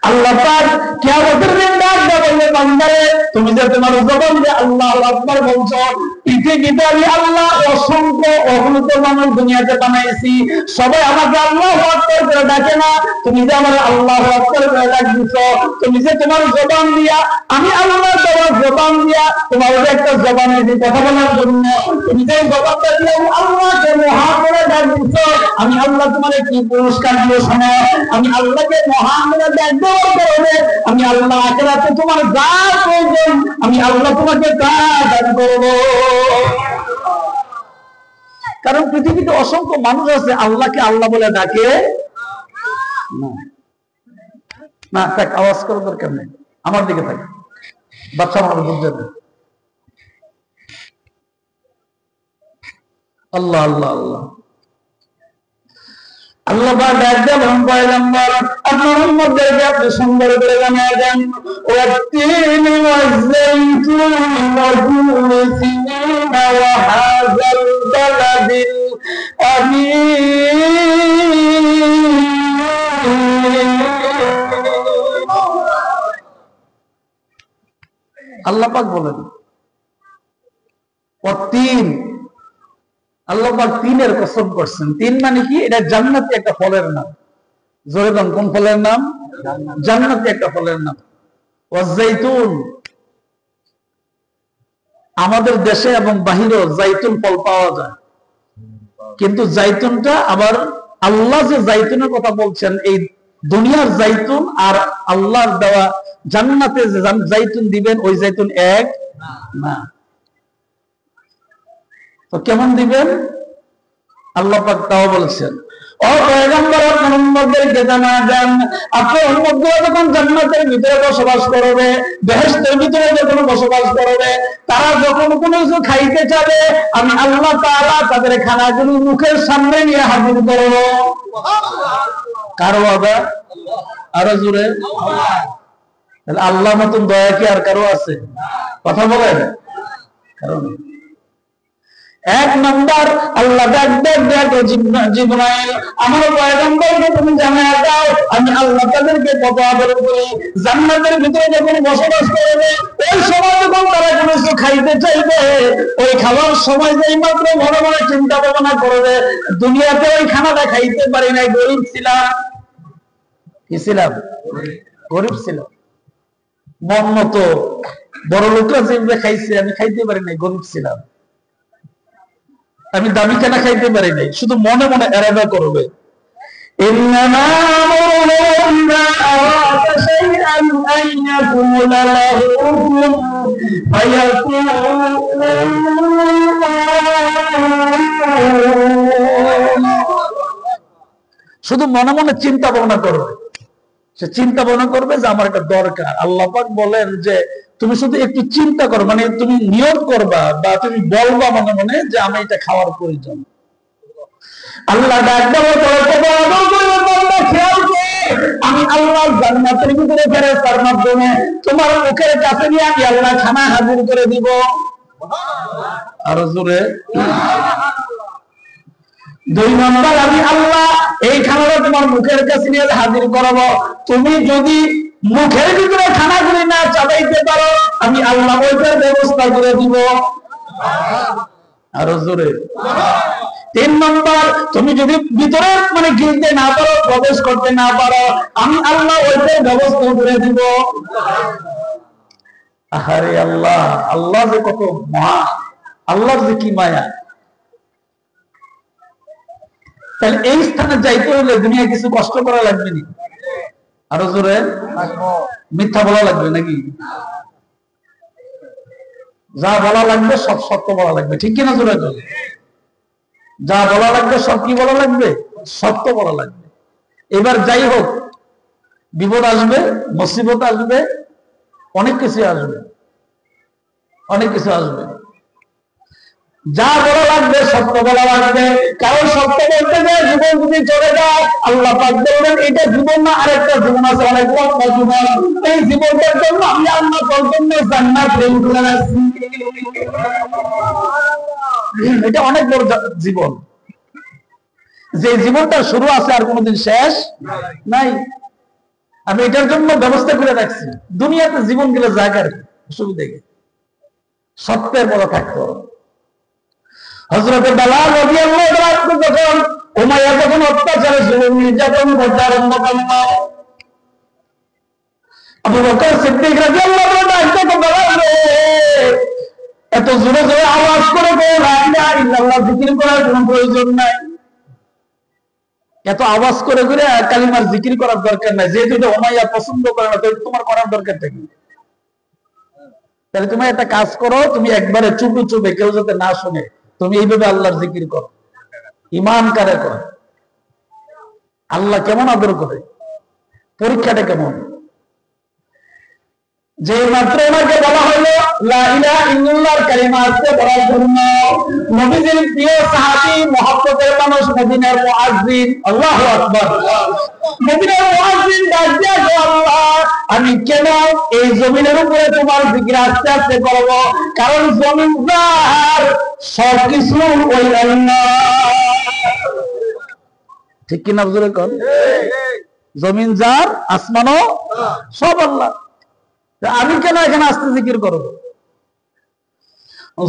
আল্লাহ পাক কিয়ামতের দিন ডাক দেবে, বান্দারে তুমি যে তোমার জবান দিয়ে আল্লাহু আকবার বলছো, পৃথিবীতে আমি আল্লাহ অসংখ্য অগণিত মানুষ দুনিয়াতে বানাইছি, সবাই আমাকে আল্লাহু আকবার করে ডাকে না। তুমি যে আমার আল্লাহু আকবার করে ডাক দিছো, তুমি যে তোমার জবান দিয়া, আমি আল্লাহ তোমার জবান দিয়া, তোমার একটা জবানে দিয়ে কথা বলার জন্য তুমি যে জবানটা দিয়ে আল্লাহকে মহান করে ডাক দিছো, আমি আল্লাহ তোমার কি পুরস্কার দিয়ে শোনো। আমি আল্লাহকে মহান করে ডাক দেওয়ার কারণে আমি আল্লাহ আখিরাতে তোমার যা প্রয়োজন আমি আল্লাহ তোমাকে তা দান করবো। কারণ পৃথিবীতে অসংখ্য মানুষ আছে আল্লাহকে আল্লাহ বলে ডাকে না। তাক আওয়াজ করার দরকার নেই, আমার দিকে থাকে, বাচ্চা মানুষ বুঝবে না। আল্লাহ আল্লাহ আল্লাহ আল্লাহ পাক ডাক দেন পয়গম্বর, আপনার উম্মতদেরকে আপনি সুন্দর করে জানিয়ে দেন, ওয়াত্তিন ওয়াজ্জাইতুন ওয়া তুরি সিনিন ওয়া হাযাল বালাদিল আমিন। আল্লাহ পাক বলেন ওয়াত্তিন, আল্লাহ পাক তিনের কসম করছেন। তিন মানে কি? এটা জান্নাতি একটা ফলের নাম। জোরে বলেন, কোন ফলের নাম? জান্নাতি একটা ফলের নাম। ওয়াজ্জাইতুন, আমাদের দেশে এবং বাহিরেও জাইতুন ফল পাওয়া যায়, কিন্তু জাইতুনটা আবার আল্লাহ যে জাইতুনের কথা বলছেন, এই দুনিয়ার জাইতুন আর আল্লাহর দেওয়া জান্নাতে যে জাইতুন দিবেন ওই জাইতুন এক না। তো কেমন দিবেন? আল্লাহ পাক তাও বলছেন, ও পয়গম্বর আপনার উম্মতদেরকে জানা দেন, আপনার উম্মতরা যখন জান্নাতের ভিতরে বসবাস করবে, বেহেশতের ভিতরে যখন বসবাস করবে, তারা যখন কোনো কিছু খাইতে চাবে, আমি আল্লাহ তাআলা তাদের খানাগুলো মুখের সামনে নিয়ে হাজির করব। কারো আবার আরো জোরে তাহলে আল্লাহ মতন দয়া কি আর কারো আছে? কথা বলেন। কারণ এক নাম্বার আল্লাহ জিবরাইল, আমার পয়গম্বরকে তুমি জানায়া দাও, আমি আল্লাহ তাদেরকে কত আদর করি। জান্নাতের ভিতরে যখন বসবাস করবে, ওই সময় যখন তারা কোনো কিছু খাইতে চাইবে, ওই খাওয়ার সময় যেই মাত্র মনে মনে চিন্তা ভাবনা করবে, দুনিয়াতে ওই খানাটা খাইতে পারি নাই, গরিব ছিলাম। কি ছিলাম? গরিব ছিলাম। মন মতো বড় লোকরা যেভাবে খাইছে আমি খাইতে পারি নাই, গরিব ছিলাম। আমি দামি খানা খাইতে পারি নাই, শুধু মনে মনে এরাদা করবে إنما أمره إذا أراد شيئا أن يقول له كن فيكون শুধু মনে মনে চিন্তা ভাবনা করবে, সে চিন্তা ভাবনা করবে যে আমার এটা দরকার। আল্লাহ পাক বলেন যে তুমি শুধু একটু চিন্তা করো, মানে তুমি নিয়ত করবা বা তুমি বলবা মনে মনে যে আমি এটা খাওয়ার প্রয়োজন। আল্লাহ আমি আল্লাহ জান্নাতের ভিতরে ফেরেশতার মাধ্যমে তোমার মুখের কাছে নিয়ে আমি আল্লাহ খানা হাজির করে দিব। আর জোরে 2 নম্বর, আমি আল্লাহ এই খানাটা তোমার মুখের কাছে নিয়ে হাজির করাবো। তুমি যদি মুখের ভিতরে খানাগুলি না চাবাইতে পারো, আমি আল্লাহ ওইটার ব্যবস্থা করে দিব। আরো জোরে 3 নম্বর, তুমি যদি ভিতরে মানে গিলতে না পারো, প্রবেশ করতে না পারো, আমি আল্লাহ ওইটার ব্যবস্থা করে দিব। আরে আল্লাহ, আল্লাহ যে কত মহা, আল্লাহর যে কি মায়া। তাহলে এই স্থানে যাইতে হলে দুনিয়া কিছু কষ্ট করা লাগবে না। আরো জোরে মিথ্যা বলা লাগবে নাকি? যা বলা লাগবে সব সত্য বলা লাগবে, ঠিক কিনা? জোরে যা বলা লাগবে সব কি বলা লাগবে? সত্য বলা লাগবে। এবার যাই হোক, বিপদ আসবে, মুসিবত আসবে, অনেক কিছু আসবে, অনেক কিছু আসবে। যা বলা লাগবে সত্য বলা লাগবে। কারণ সত্য বলতে যে জীবন যদি চলে যায়, আল্লাহ পাক বলবেন এটা জীবন না, আরেকটা জীবন আছে, অনেক লম্বা জীবন। এই জীবনটার জন্য আমি আল্লাহ তোর জন্য জান্নাত রেডি করে রাখছি। এটা অনেক বড় জীবন, যে জীবনটা শুরু আছে আর কোনোদিন শেষ নাই। আমি এটার জন্য ব্যবস্থা করে রাখছি। দুনিয়াতে জীবন গেলে জায়গার সুবিধা কি? সত্যের বড় থাকতে হবে। হযরত বেলাল রাদিয়াল্লাহু তাআলা যখন উমাইয়া যখন অত্যাচারে জুলুম নির্যাতন করতে আরম্ভ করল, আবু বকর সিদ্দিক রাদিয়াল্লাহু তাআলা বেলাল এত জোরে জোরে আওয়াজ করে লা ইলাহা ইল্লাল্লাহ জিকির করার কোনো প্রয়োজন নাই। এত আওয়াজ করে করে কালিমার জিকির করার দরকার নাই। যেহেতু এটা উমাইয়া পছন্দ করে না, তাহলে তোমার করার দরকারটা কি? তাহলে তুমি একটা কাজ করো, তুমি একবারে চুপে চুপে, কেউ যাতে না শুনে, তুমি এইভাবে আল্লাহর জিকির করো। ইমান কারে করে, আল্লাহ কেমন আদর করে, পরীক্ষাটা কেমন? যে মাত্র ওনাকে বলা হলো লা ইলাহা ইল্লাল্লাহর কালিমা আজকে বলার জন্য, নবীজির প্রিয় সাহাবী, মহব্বতের মানুষ, মদিনার মুয়াজ্জিন, আল্লাহু আকবার, মদিনার মুয়াজ্জিন ডাক দিয়া কয়, আল্লাহ আমি কেন এই জমিনের উপরে তোমার জিকির আস্তে আস্তে করব? কারণ জমিন যার, সবকিছু ওই আল্লাহ। ঠিক কি না? বুঝলে কোন জমিন যার, আসমানও সব আল্লাহ। আমি কেন এখানে আস্তে জিকির করবো?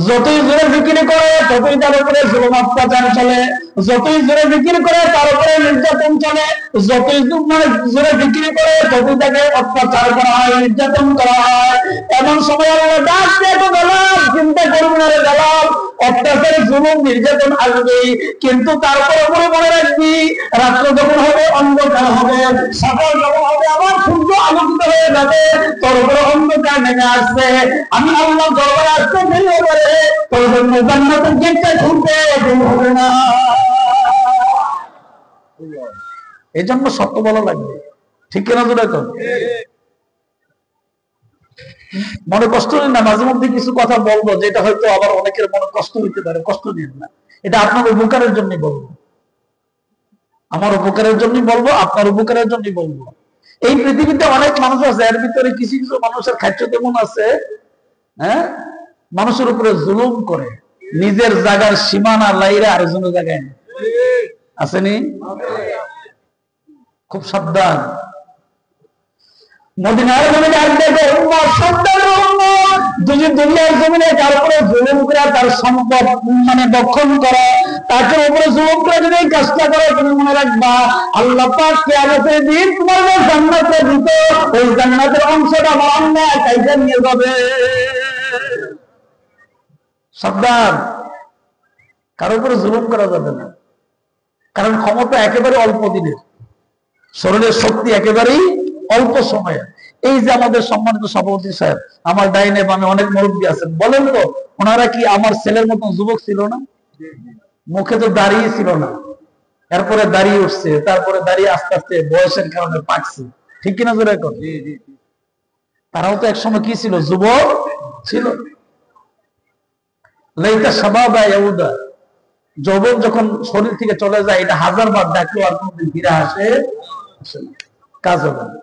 যতই জোরে জিকির করে ততই তার উপরে জুলুম অত্যাচার চলে, যতই জোরে জিকির করে তার উপরে নির্যাতন চলে, যতই জোরে জিকির করে ততই তাকে অত্যাচার করা হয়, নির্যাতন করা হয়। এমন সময় আল্লাহ ডাক দিয়ে বললাম, চিন্তা করবি না রে বেলাল, অত্যাচার জুলুম নির্যাতন আসবেই, কিন্তু তারপর উপরে মনে রাখবি, রাত্র যখন হবে অন্ধকার হবে, সকাল যখন হবে আবার সূর্য আলোকিত হয়ে যাবে, তোর উপরে অন্ধকার নেমে আসছে, আমি আল্লাহ দরবারে আসতে দেরি হবে, তোর জন্য জান্নাতের গেটটা খুলতে হবে না। এই জন্য সত্য বলা লাগবে, ঠিক কিনা? জোরে কর। মনে কষ্ট নেই না, মাঝে মধ্যে কিছু কথা বলবো যেটা হয়তো আবার অনেকের মনে কষ্ট হইতে পারে, কষ্ট নিন না। এটা আপনার উপকারের জন্য বলবো, আমার উপকারের জন্য বলবো, আপনার উপকারের জন্য বলবো। এই পৃথিবীতে অনেক মানুষ আছে, এর ভিতরে কিছু কিছু মানুষের খাদ্য তেমন আছে, হ্যাঁ, মানুষের উপরে জুলুম করে, নিজের জায়গার সীমানা লাইরা আরেকজনের জায়গায় আসেনি। খুব সাবধান। মদিনার জমিনে দুনিয়ার জমিনে তার উপরে জুলুম করে, তার সম্পদ মানে দখল করা, তাকে উপরে জুলুম করে যদি এই কাজটা করে, তুমি মনে রাখবা আল্লাহ পাক কিয়ামতের দিন তোমার জান্নাতে দিত, ওই জান্নাতের অংশটা আমার অন্যায় কাইজা নিয়ে যাবে। সাবধান। কারো উপরে জুলুম করা যাবে না, কারণ ক্ষমতা একেবারে অল্প দিনের, শরীরের শক্তি একেবারেই অল্প সময়ে। এই যে আমাদের সম্মানিত সভাপতি সাহেব, আমার ডাইনে বামে অনেক মুরব্বী আছেন, বলেন তো ওনারা কি আমার ছেলের মতন যুবক ছিল না? মুখে তো দাঁড়িয়ে ছিল না, এরপরে দাঁড়িয়ে উঠছে, তারপরে দাঁড়িয়ে আস্তে আস্তে বয়সের কারণে পাকছে, ঠিক কিনা জোরে এখন? তারাও তো একসময় কি ছিল? যুবক ছিল। লাইতা শাবাবা ইয়াউদা, যৌবন যখন শরীর থেকে চলে যায়, এটা 1000 বার ডাকলো আর কোনদিন ফিরে আসে না, কাজ হবে না।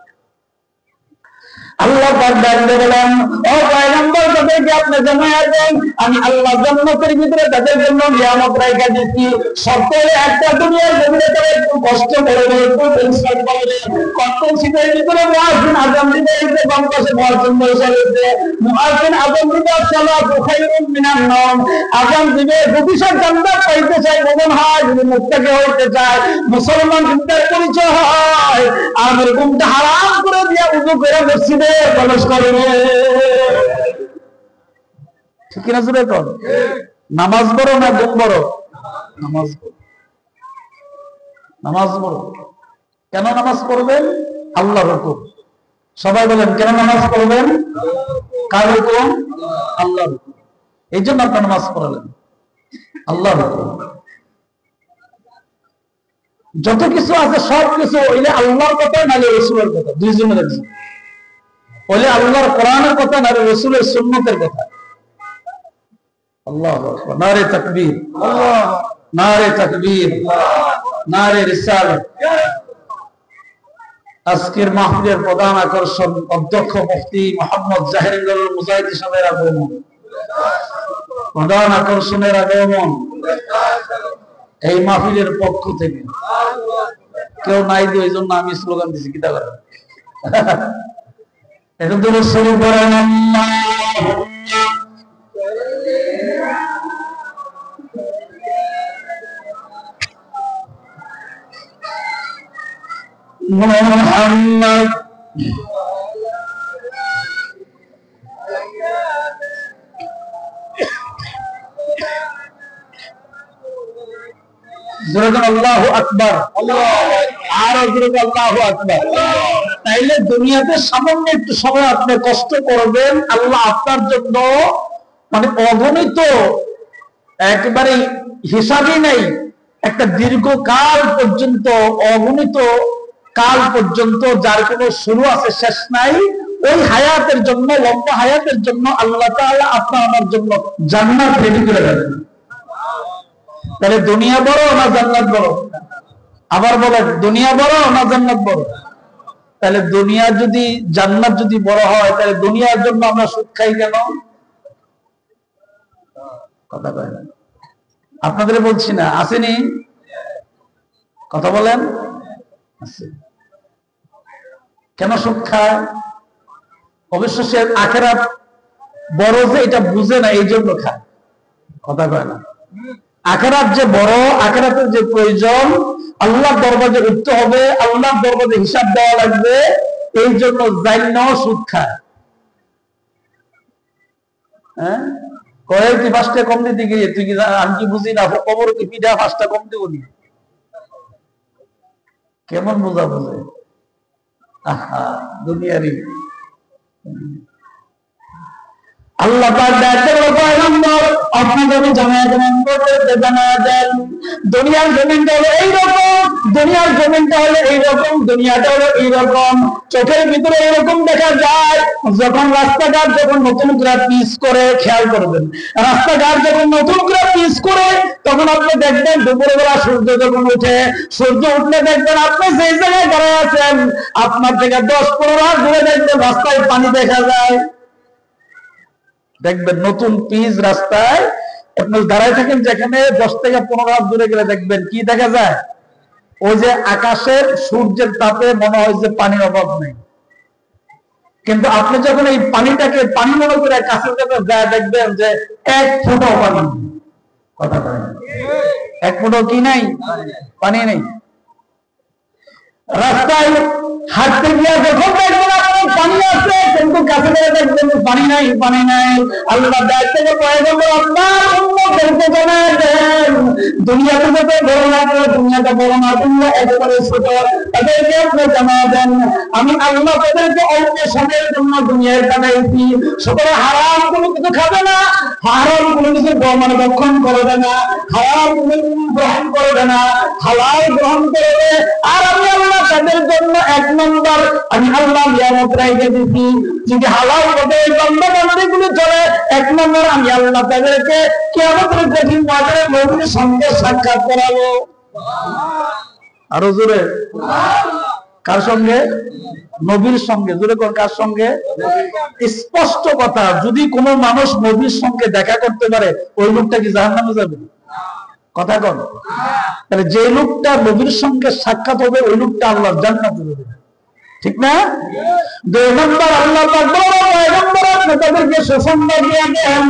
আল্লাহ পাক ডাকতে বলেন, ও পয়গম্বর, তাদেরকে আপনি জানায়া দেন আমি আল্লাহ জান্নাতের ভিতরে তাদের জন্য নিয়ামত রাখা দিচ্ছি। শর্ত একটা, দুনিয়ার জমিনে তারা একটু কষ্ট করবে, একটু পরিশ্রম করবে। কষ্ট শীতের ভিতরে মুয়াজ্জিন আযান দিতে এসে বাম পাশে মুয়াজ্জিন বসে রয়েছে, মুয়াজ্জিন আযান দিতে সালাতু খায়রুম মিনান নাওম, আযান দিবে। যদি সে জান্নাত পাইতে চায় মনে হয়, যদি মুত্তাকি হইতে চায়, মুসলমান চিন্তার পরিচয় হয়, আর এরকমটা হারাম করে দিয়া উযু করে মসজিদে প্রবেশ করবে, ঠিক কিনা জোরে কর? নামাজ বড় না গুণ বড়? নামাজ বড়, নামাজ বড়। কেন নামাজ পড়বেন? আল্লাহর হুকুম। সবাই বলেন, কেন নামাজ পড়বেন? কার হুকুম? আল্লাহর হুকুম। এই জন্য আপনার নামাজ পড়ালেন, আল্লাহর হুকুম। যত কিছু আছে সব কিছু হইলে আল্লাহর কথা, নাহলে রাসূলের কথা, দুইজনের একজন। হইলে আল্লাহর কোরআনের কথা, নাহলে রাসূলের সুন্নতের কথা। আল্লাহু আকবার, নারে তাকবীর, আল্লাহ, নারে তাকবীর, নারে রিসালাত। আজকের মাহফিলের প্রধান আকর্ষণ অধ্যক্ষ মুফতি মোহাম্মদ জাহিরুল মুজাহিদ সাহেবের আগমন, প্রধান আকর্ষণের আগমন এই মাহফিলের পক্ষ থেকে। কেউ নাই তো এই জন্য আমি স্লোগান দিছি, কিতা করেন? এটা তো শুরু করেন, মুহাম্মদ আল্লাহু আকবার, আরো আল্লাহু আকবার। তাইলে দুনিয়াতে সামান্য একটু সময় আপনি কষ্ট করবেন, আল্লাহ আপনার জন্য মানে অগণিত, একেবারে হিসাবই নেই, একটা দীর্ঘকাল পর্যন্ত, অগণিত কাল পর্যন্ত, যার কোনো শুরু আছে শেষ নাই, ওই হায়াতের জন্য, লম্বা হায়াতের জন্য আল্লাহ তাআলা আপনার আমার জন্য জান্নাত রেডি করে দেবেন। তাহলে দুনিয়া বড় না জান্নাত বড়? আবার বলেন, দুনিয়া বড় না জান্নাত বড়? তাহলে দুনিয়া যদি, জান্নাত যদি বড় হয়, তাহলে দুনিয়ার জন্য আমরা সুদ খাই কেন? কথা বলেন, আপনাদের বলছি না, আসেনি? কথা বলেন, আছে। কেন সুদ খায়? অবশ্য সে আখিরাত বড় যে এটা বুঝে না, এই জন্য খায়। কথা কয় না? আখিরাত যে বড়, আখিরাতের যে প্রয়োজন, আল্লাহর দরবারে উঠতে হবে, আল্লাহর দরবারে হিসাব দেওয়া লাগবে, এই জন্য জান্নাত সুদ খায়। হ্যাঁ, কয় তুই 5 টাকা কম দিতে গিয়ে তুই কি, আমি কি বুঝি না, কবর কি পিঠা 5 টাকা কম দেবো নি? কেমন বোঝা বোঝে? আহা, দুনিয়ারই। আল্লাহ পাক ডাকতে বলে, পয়গম্বর আপনাদের জানায়া দেন, দুনিয়ার জমিনটা হলো এইরকম, দুনিয়ার জমিনটা হলো এইরকম, দুনিয়াটা হলো এইরকম। চোখের ভিতরে এরকম দেখা যায়, যখন রাস্তাঘাট যখন নতুন করে পিচ করে, খেয়াল করবেন, রাস্তাঘাট যখন নতুন করে পিচ করে, তখন আপনি দেখবেন দুপুরবেলা সূর্য যখন উঠে, সূর্য উঠলে দেখবেন আপনি যেই জায়গায় দাঁড়ায় আছেন, আপনার থেকে 10-15 হাত দূরে দেখবেন রাস্তায় পানি দেখা যায়। দেখবেন নতুন পিচ রাস্তায় আপনি দাঁড়ায় থাকেন, যেখানে 10 থেকে 15 হাত দূরে গেলে দেখবেন কি দেখা যায়? ওই যে আকাশের সূর্যের তাপে মনে হয় যে পানির অভাব নেই, কিন্তু আপনি যখন এই পানিটাকে পানি মনে করে কাছের কাছে যায়, দেখবেন যে 1 ফুটও পানি। কথা বলেন, 1 ফুটও কি নাই? পানি নেই। রাস্তায় হাঁটতে গিয়ে যখন দেখবেন আপনি পানি আছে, কিন্তু কাছে গেলে দেখবেন পানি নাই, পানি নাই। আল্লাহ দায়িত্ব থেকে পয়গম্বর আপনার উম্মতদেরকে জানায় দেন, দুনিয়াতে যত বড় না করে, দুনিয়াটা বড় না, দুনিয়া একেবারে ছোট, তাদেরকে আপনি জানায় দেন আমি আল্লাহ তাদেরকে অল্প সময়ের জন্য দুনিয়ায় পাঠাইছি। সুতরাং হারাম কোনো কিছু খাবে না, হারাম কোনো কিছু মানে ভক্ষণ করবে না, হারাম কোনো গ্রহণ করবে না, হালাল গ্রহণ করবে। আর আমি আল্লাহ তাদের জন্য এক নম্বর আমি আল্লাহ নিয়ামত রেখে দিচ্ছি, যদি হালাল পথে এই বান্দা বান্দীগুলো চলে, এক নম্বর আমি আল্লাহ তাদেরকে কিয়ামতের কঠিন মাঠে নবীর সঙ্গে সাক্ষাৎ করাবো। আরো জোরে, কার সঙ্গে? নবীর সঙ্গে। জোরে কর, কার সঙ্গে? স্পষ্ট কথা, যদি কোনো মানুষ নবীর সঙ্গে দেখা করতে পারে, ওই লোকটা কি জাহান্নামে যাবে? কথা কর। তাহলে যে লোকটা নবীর সঙ্গে সাক্ষাৎ হবে, ওই লোকটা আল্লাহর জান্নাতে যাবে, ঠিক না? দুই নম্বর আল্লাহ তাদেরকে সুসংবাদ দিয়ে দেন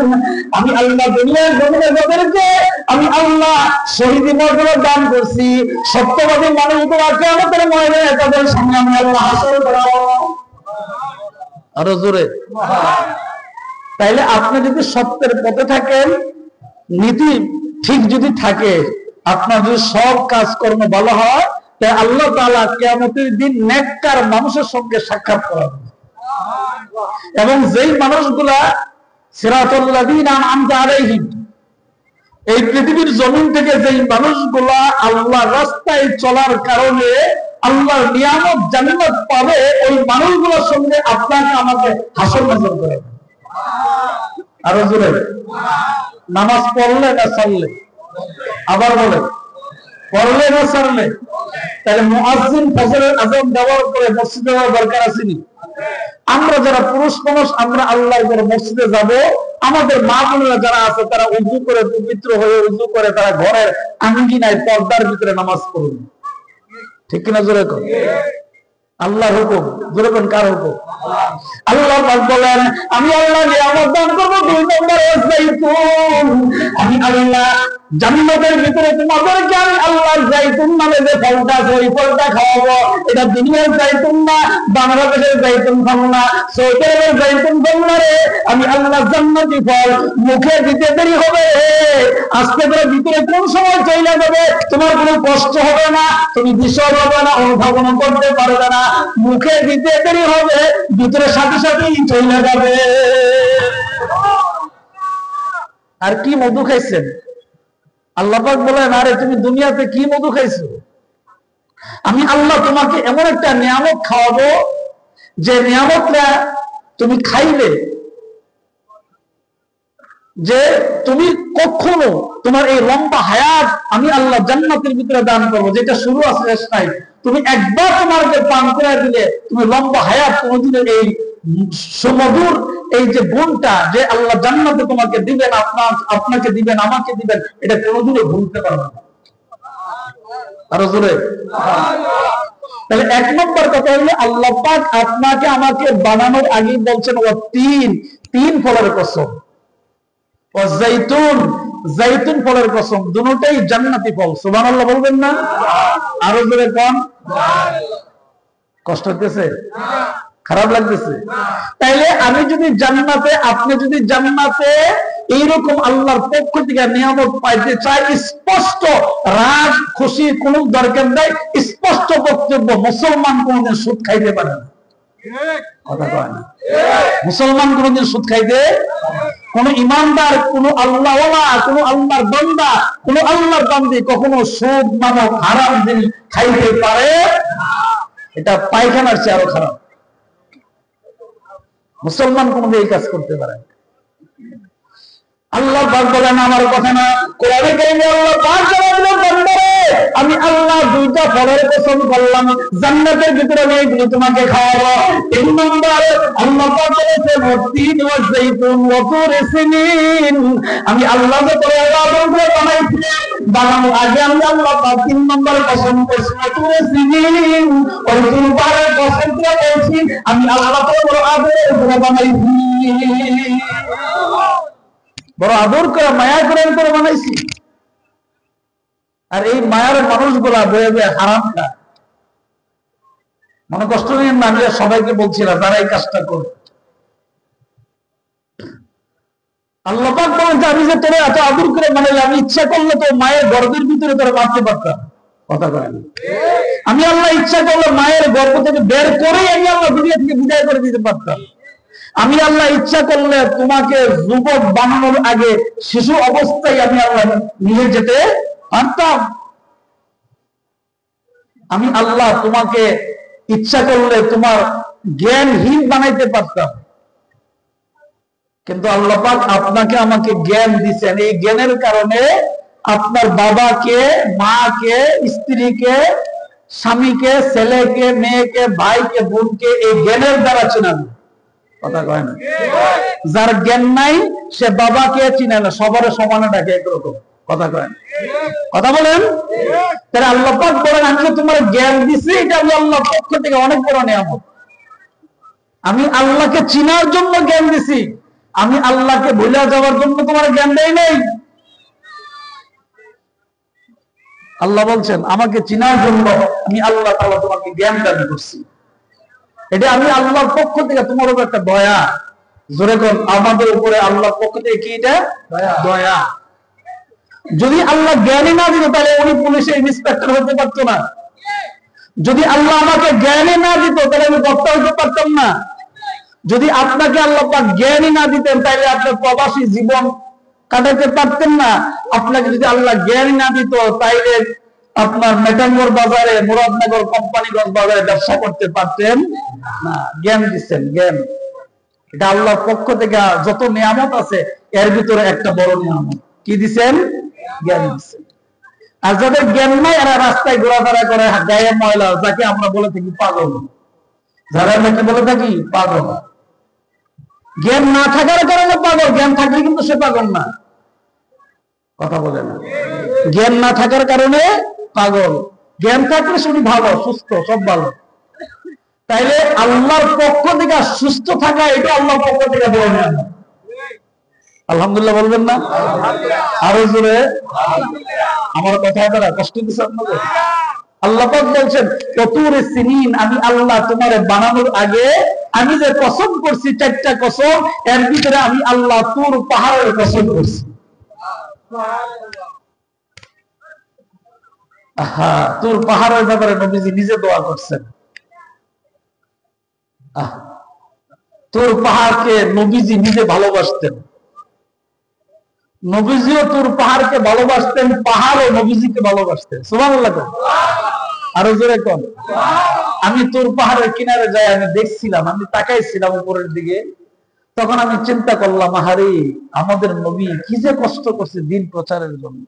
আমি আল্লাহ দুনিয়ার জমিনে যাদেরকে আমি আল্লাহ শহীদি মর্যাদা দান করছি, সত্যবাদী মানুষগুলো কিয়ামতের ময়দানে তাদের সামনে আমি আল্লাহ হাসর করাবো। আরো জোরে। তাইলে আপনি যদি সত্যের পথে থাকেন, নীতি ঠিক যদি থাকে, আপনার যদি সব কাজকর্ম ভালো হয়, তাই আল্লাহ তাআলা কিয়ামতের দিন নেককার মানুষের সঙ্গে সাক্ষাৎ করাবেন। এবং যেই মানুষগুলা সিরাতাল লাযীনা আন'আমতা আলাইহিম, এই পৃথিবীর জমিন থেকে যেই মানুষগুলা আল্লাহর রাস্তায় চলার কারণে আল্লাহর নিয়ামত জান্নাত পাবে, ওই মানুষগুলোর সঙ্গে আপনাকে আমাকে হাসর নাজর করাবেন। আরো জোরে। নামাজ পড়লে না ছাড়লে? আবার বলে, পড়লে না ছাড়লে? তাহলে মুয়াজ্জিন ফজরের আযান দেওয়ার পরে মসজিদে যাওয়ার দরকার আছে নি? আমরা যারা পুরুষ মানুষ, আমরা আল্লাহর ঘরে মসজিদে যাব, আমাদের মা বোনেরা যারা আছে তারা উযু করে, পবিত্র হয়ে উযু করে তারা ঘরের আঙ্গিনায় পর্দার ভিতরে নামাজ পড়বে, ঠিক কিনা? জোরে কর। আল্লাহর হুকুম। জোরে কোন, কার হুকুম? আল্লাহ পাক বলেন আমি আল্লাহ নিয়ামত দান করব। দুই নম্বরে যাইতুন, আমি আল্লাহ জান্নাতের ভিতরে তোমাদেরকে আমি আল্লাহ যাইতুন নামে যে ফলটা আছে, ওই ফলটা খাওয়াবো। এটা দুনিয়ার যাইতুন না, বাংলাদেশের যাইতুন ফল না, সৌদি আরবের যাইতুন ফল না রে, আমি আল্লাহ জান্নাতি ফল। মুখে দিতে দেরি হবে, আস্তে করে ভিতরে কোন সময় চলে যাবে, তোমার কোনো কষ্ট হবে না, তুমি বিষয় হবে না, অনুধাবন করতে পারবে না। মুখে দিতে দেরি হবে, ভিতরে সাথে সাথেই চলে যাবে। আর কি মধু খাইছেন? আল্লাহ পাক বলেন আরে তুমি দুনিয়াতে কি মধু খাইছো? আমি আল্লাহ তোমাকে এমন একটা নিয়ামত খাওয়াবো, যে নিয়ামতটা তুমি খাইলে যে তুমি কখনো তোমার এই লম্বা হায়াত আমি আল্লাহ জান্নাতের ভিতরে দান করবো, যেটা শুরু আছে শেষ নাই। তুমি একবার তোমাকে পান করে দিলে তুমি লম্বা হায়াত কোনদিনের এই সুমধুর এই যে গুণটা যে আল্লাহ জান্নাতে তোমাকে দিবেন, আপনাকে দিবেন, আমাকে দিবেন, এটা কোনদিনও ভুলতে পারবে না। আরো জোরে। তাহলে এক নম্বর কথা হলো আল্লাহ পাক আপনাকে আমাকে বানানোর আগেই বলছেন ও তিন ফলের কসম, ও জাইতুন, জাইতুন ফলের কসম, দুটোটাই জান্নাতি ফল। সুবহানাল্লাহ বলবেন না? আরো জোরে কোন। কষ্ট হচ্ছে? খারাপ লাগতেছে? তাইলে আমি যদি জান্নাতে, আপনি যদি জান্নাতে এইরকম আল্লাহর পক্ষ থেকে নিয়ামত পাইতে চাই, স্পষ্ট রাগ খুশি কোন দরকার নাই, স্পষ্ট বক্তব্য, মুসলমান কোনদিন সুদ খাইতে পারে না। কথা কয় না? মুসলমান কোনদিন সুদ খাইতে, কোন ইমানদার, কোন আল্লাহওয়ালা, কোন আল্লাহর বান্দা, কোন আল্লাহর বান্দি কখনো সুদ নামক হারাম জিনিস খাইতে পারে? এটা পায়খানার চেয়ে আরো খারাপ। মুসলমান কোনদিন এই কাজ করতে পারে? আল্লাহ পাক বলেন আমার কথা না, কোরআনে কারিমে আল্লাহ পাক বলেন বান্দারে আমি আল্লাহ দুইটা ফলের কসম করলাম, জান্নাতের ভিতরে আমি এগুলো তোমাকে খাওয়াবো। তিন নম্বর আল্লাহ পাক বলেছে তিন ওয়া যাইতুন ওয়া তুর সিনিন, আমি আল্লাহ যে করে আদম করে বানাইছি, বানানোর আগে আমি আল্লাহ পাক তিন নম্বর কসম করছি তুর সিনিন, ওই তিন বারের কসম করে বলছি আমি আল্লাহ বড় আদরের করে বানাইছি, বড় আদর করে মায়া করে বানাইছি। আর এই মায়ার মানুষগুলা বয়ে বয়ে হারাম খায়, মনে কষ্ট নিয়ে না, আমি সবাইকে বলছি না যারা এই কাজটা করে। আল্লাহ পাক বলেন যে আমি যে তোরে এত আদর করে মানে আমি ইচ্ছা করলে তো মায়ের গর্ভের ভিতরে তোরে মারতে পারতাম। কথা কয় না? আমি আল্লাহ ইচ্ছা করলে মায়ের গর্ভ থেকে বের করে আমি আল্লাহ দুনিয়া থেকে বিদায় করে দিতে পারতাম। আমি আল্লাহ ইচ্ছা করলে তোমাকে যুবক বানানোর আগে শিশু অবস্থায় আমি আল্লাহ নিয়ে যেতে পারতাম। আমি আল্লাহ তোমাকে ইচ্ছা করলে তোমার জ্ঞানহীন বানাইতে পারতাম, কিন্তু আল্লাহ পাক আপনাকে আমাকে জ্ঞান দিচ্ছেন। এই জ্ঞানের কারণে আপনার বাবাকে, মাকে, স্ত্রীকে, স্বামীকে, ছেলেকে, মেয়েকে, ভাইকে, বোনকে এই জ্ঞানের দ্বারা চিনাবে। কথা কয় না? যার জ্ঞান নাই সে বাবাকে চিনে না, সবার সমানে ডাকে একরকম। কথা কয় না? কথা বলেন। তাহলে আল্লাহ পাক বলেন আমি যে তোমার জ্ঞান দিছি, এটা আমি আল্লাহর পক্ষ থেকে অনেক বড় নিয়ামত। আমি আল্লাহকে চিনার জন্য জ্ঞান দিছি, আমি আল্লাহকে ভুলে যাওয়ার জন্য তোমার জ্ঞান দেই নাই। আল্লাহ বলছেন আমাকে চিনার জন্য আমি আল্লাহ তাআলা তোমাকে জ্ঞান দান করছি। এটা আমি আল্লাহর পক্ষ থেকে তোমার উপর একটা দয়া। জোরে কোন আমাদের উপরে আল্লাহর পক্ষ থেকে কি এটা? দয়া। যদি আল্লাহ জ্ঞানী না দিত তাহলে উনি পুলিশের ইন্সপেক্টর হতে পারতো না। যদি আল্লাহ আমাকে জ্ঞানী না দিত তাহলে আমি বক্তা হতে পারতাম না। যদি আপনাকে আল্লাহ পাক জ্ঞানী না দিতেন তাহলে আপনার প্রবাসী জীবন কাটাতে পারতেন না। আপনাকে যদি আল্লাহ জ্ঞানী না দিত তাইলে আপনার মেটাঙ্গর বাজারে, মুরাদনগর, কোম্পানিগঞ্জ বাজারে ব্যবসা করতে পারতেন না। জ্ঞান দিচ্ছেন, জ্ঞান। এটা আল্লাহর পক্ষ থেকে যত নিয়ামত আছে এর ভিতরে একটা বড় নিয়ামত। কি দিচ্ছেন? জ্ঞান দিচ্ছেন। আর যাদের জ্ঞান নাই এরা রাস্তায় ঘোরাফেরা করে, গায়ে ময়লা, যাকে আমরা বলে থাকি পাগল। যারা নাকি বলে থাকি পাগল। জ্ঞান না থাকার কারণে পাগল, জ্ঞান থাকলে কিন্তু সে পাগল না। কথা বলে না? জ্ঞান না থাকার কারণে পাগল, জ্ঞান থাকলে শুধু ভালো, সুস্থ, সব ভালো। তাইলে আল্লাহর পক্ষ থেকে সুস্থ থাকা এটা আল্লাহর পক্ষ থেকে বড় নিয়ামত। আলহামদুলিল্লাহ বলবেন না? আরো জোরে। আমার কথা দ্বারা কষ্ট দিচ্ছে আপনাদের? আল্লাহ পাক বলছেন কতুর সিনিন, আমি আল্লাহ তোমারে বানানোর আগে আমি যে কসম করছি, 4টা কসম, এর ভিতরে আমি আল্লাহ তুর পাহাড়ের কসম করছি। তুর পাহাড়ের ব্যাপারে নবীজি নিজে দোয়া করছেন। তুর পাহাড়কে নবীজি নিজে ভালোবাসতেন। নবীজিও তুর পাহাড়কে ভালোবাসতেন, পাহাড়ও নবীজিকে ভালোবাসতেন। সুবহানাল্লাহ। আরো জোরে কোন। আমি তুর পাহাড়ের কিনারে যাই, আমি দেখছিলাম, আমি তাকাইছিলাম উপরের দিকে। তখন আমি চিন্তা করলাম, আহারে আমাদের নবী কি যে কষ্ট করছে দিন প্রচারের জন্য,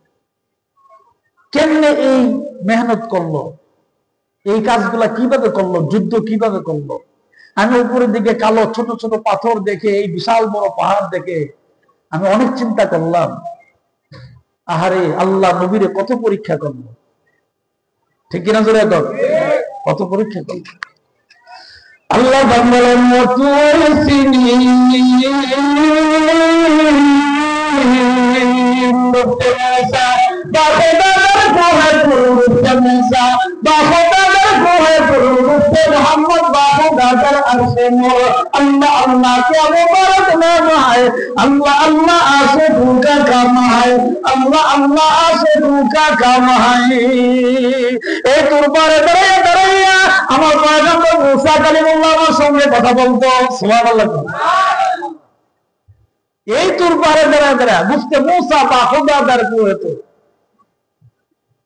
কেমনে এই মেহনত করলো, এই কাজগুলা কিভাবে করলো, যুদ্ধ কিভাবে করলো। আমি উপরের দিকে কালো ছোট ছোট পাথর দেখে, এই বিশাল বড় পাহাড় দেখে আমি অনেক চিন্তা করলাম, আহারে আল্লাহ নবীরে কত পরীক্ষা করলো। ঠিক কিনা জোরে কর? কত পরীক্ষা করলো। আল্লাহ বলেন अल्लाह अल्लाह क्या मुबारक नाम है, अल्लाह अल्लाह आशिकू का काम है, अल्लाह अल्लाह आशिकू का काम है। এই দরবারে দাঁড়িয়ে দাঁড়িয়ে আমার পয়গম্বর মুসা কালিমুল্লাহ আমার সঙ্গে কথা বলতো। সুবহানাল্লাহ। এই দরবারে দাঁড়িয়ে দাঁড়িয়ে বুঝতে মুসা বা খুদা দরকু হতো।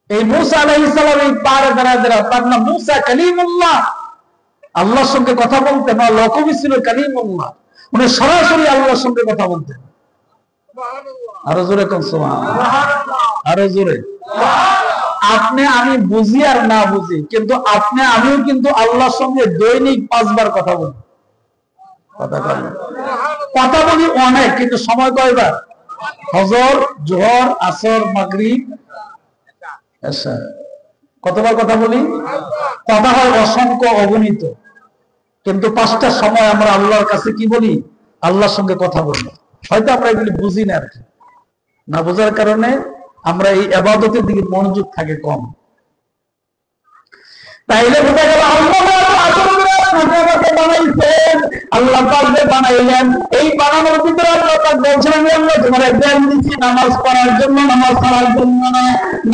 এই মুসা আলাইহিস সালাম এই পারে দাঁড়িয়ে দাঁড়িয়ে, তার নাম মুসা কালিমুল্লাহ, আল্লাহর সঙ্গে কথা বলতেন না, লকবই ছিল কালিমুল্লাহ। উনি সরাসরি আল্লাহর সঙ্গে কথা বলতেন। আরো জোরে কোন সুবহানাল্লাহ। আরো জোরে। আপনি আমি বুঝি আর না বুঝি, কিন্তু আপনি আমিও কিন্তু আল্লাহর সঙ্গে দৈনিক 5 বার কথা বলি। কথা বলি অনেক, কিন্তু সময় কয়বার? ফজর, জোহর, আসর, মাগরিব, এশা। কতবার কথা বলি? কথা হয় অসংখ্য, অগণিত, কিন্তু 5টা সময় আমরা আল্লাহর কাছে কি বলি? আল্লাহর সঙ্গে কথা বলি। হয়তো আমরা এগুলি বুঝি না, আর কি না বোঝার কারণে আমরা এই ইবাদতের দিকে মনোযোগ থাকে কম। তাইলে বোঝা গেল আল্লাহ আপনাকে আমাকে বানাইছেন। আল্লাহ পাক যে বানাইলেন, এই বানানোর ভিতরে আল্লাহ পাক বলছেন আমি আল্লাহ তোমার জ্ঞান দিচ্ছি নামাজ পড়ার জন্য, নামাজ পড়ার জন্য না।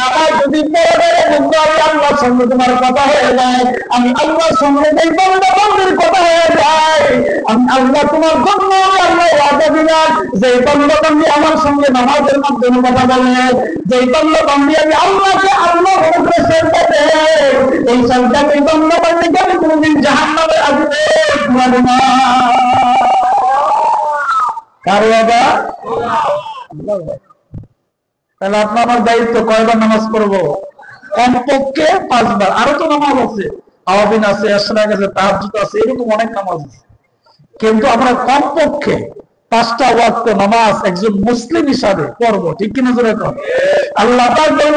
নামাজ যদি পড়ে বন্ধু আমি আল্লাহর সঙ্গে তোমার কথা হয়ে যায়, আমি আল্লাহর সঙ্গে এই বান্দা বান্দির কথা হয়ে যায়, আমি আল্লাহ তোমার জন্য আল্লাহ ওয়াদা দিলাম যে বান্দা বান্দি আমার সঙ্গে নামাজের মাধ্যমে কথা বলে, যে বান্দা বান্দি আমি আল্লাহকে আল্লাহ বলে সেজদা দেয়, এই সেজদা এই বান্দা বান্দিকে আমি কোনদিন জাহান্নামে আগুনে পুরাবো না। কার ওয়াদা? তাহলে আপনার আমার দায়িত্ব কয়বার নামাজ পড়বো? কমপক্ষে 5 বার। আরো তো নামাজ আছে, আওয়াবিন আছে, এশরাক আছে, তাহাজ্জুদ আছে, এরকম অনেক নামাজ আছে, কিন্তু আমরা কমপক্ষে 5টা ওয়াক্ত নামাজ একজন মুসলিম হিসাবে পড়বো। ঠিক কিনা জোরে কর? আল্লাহ পাক বলেন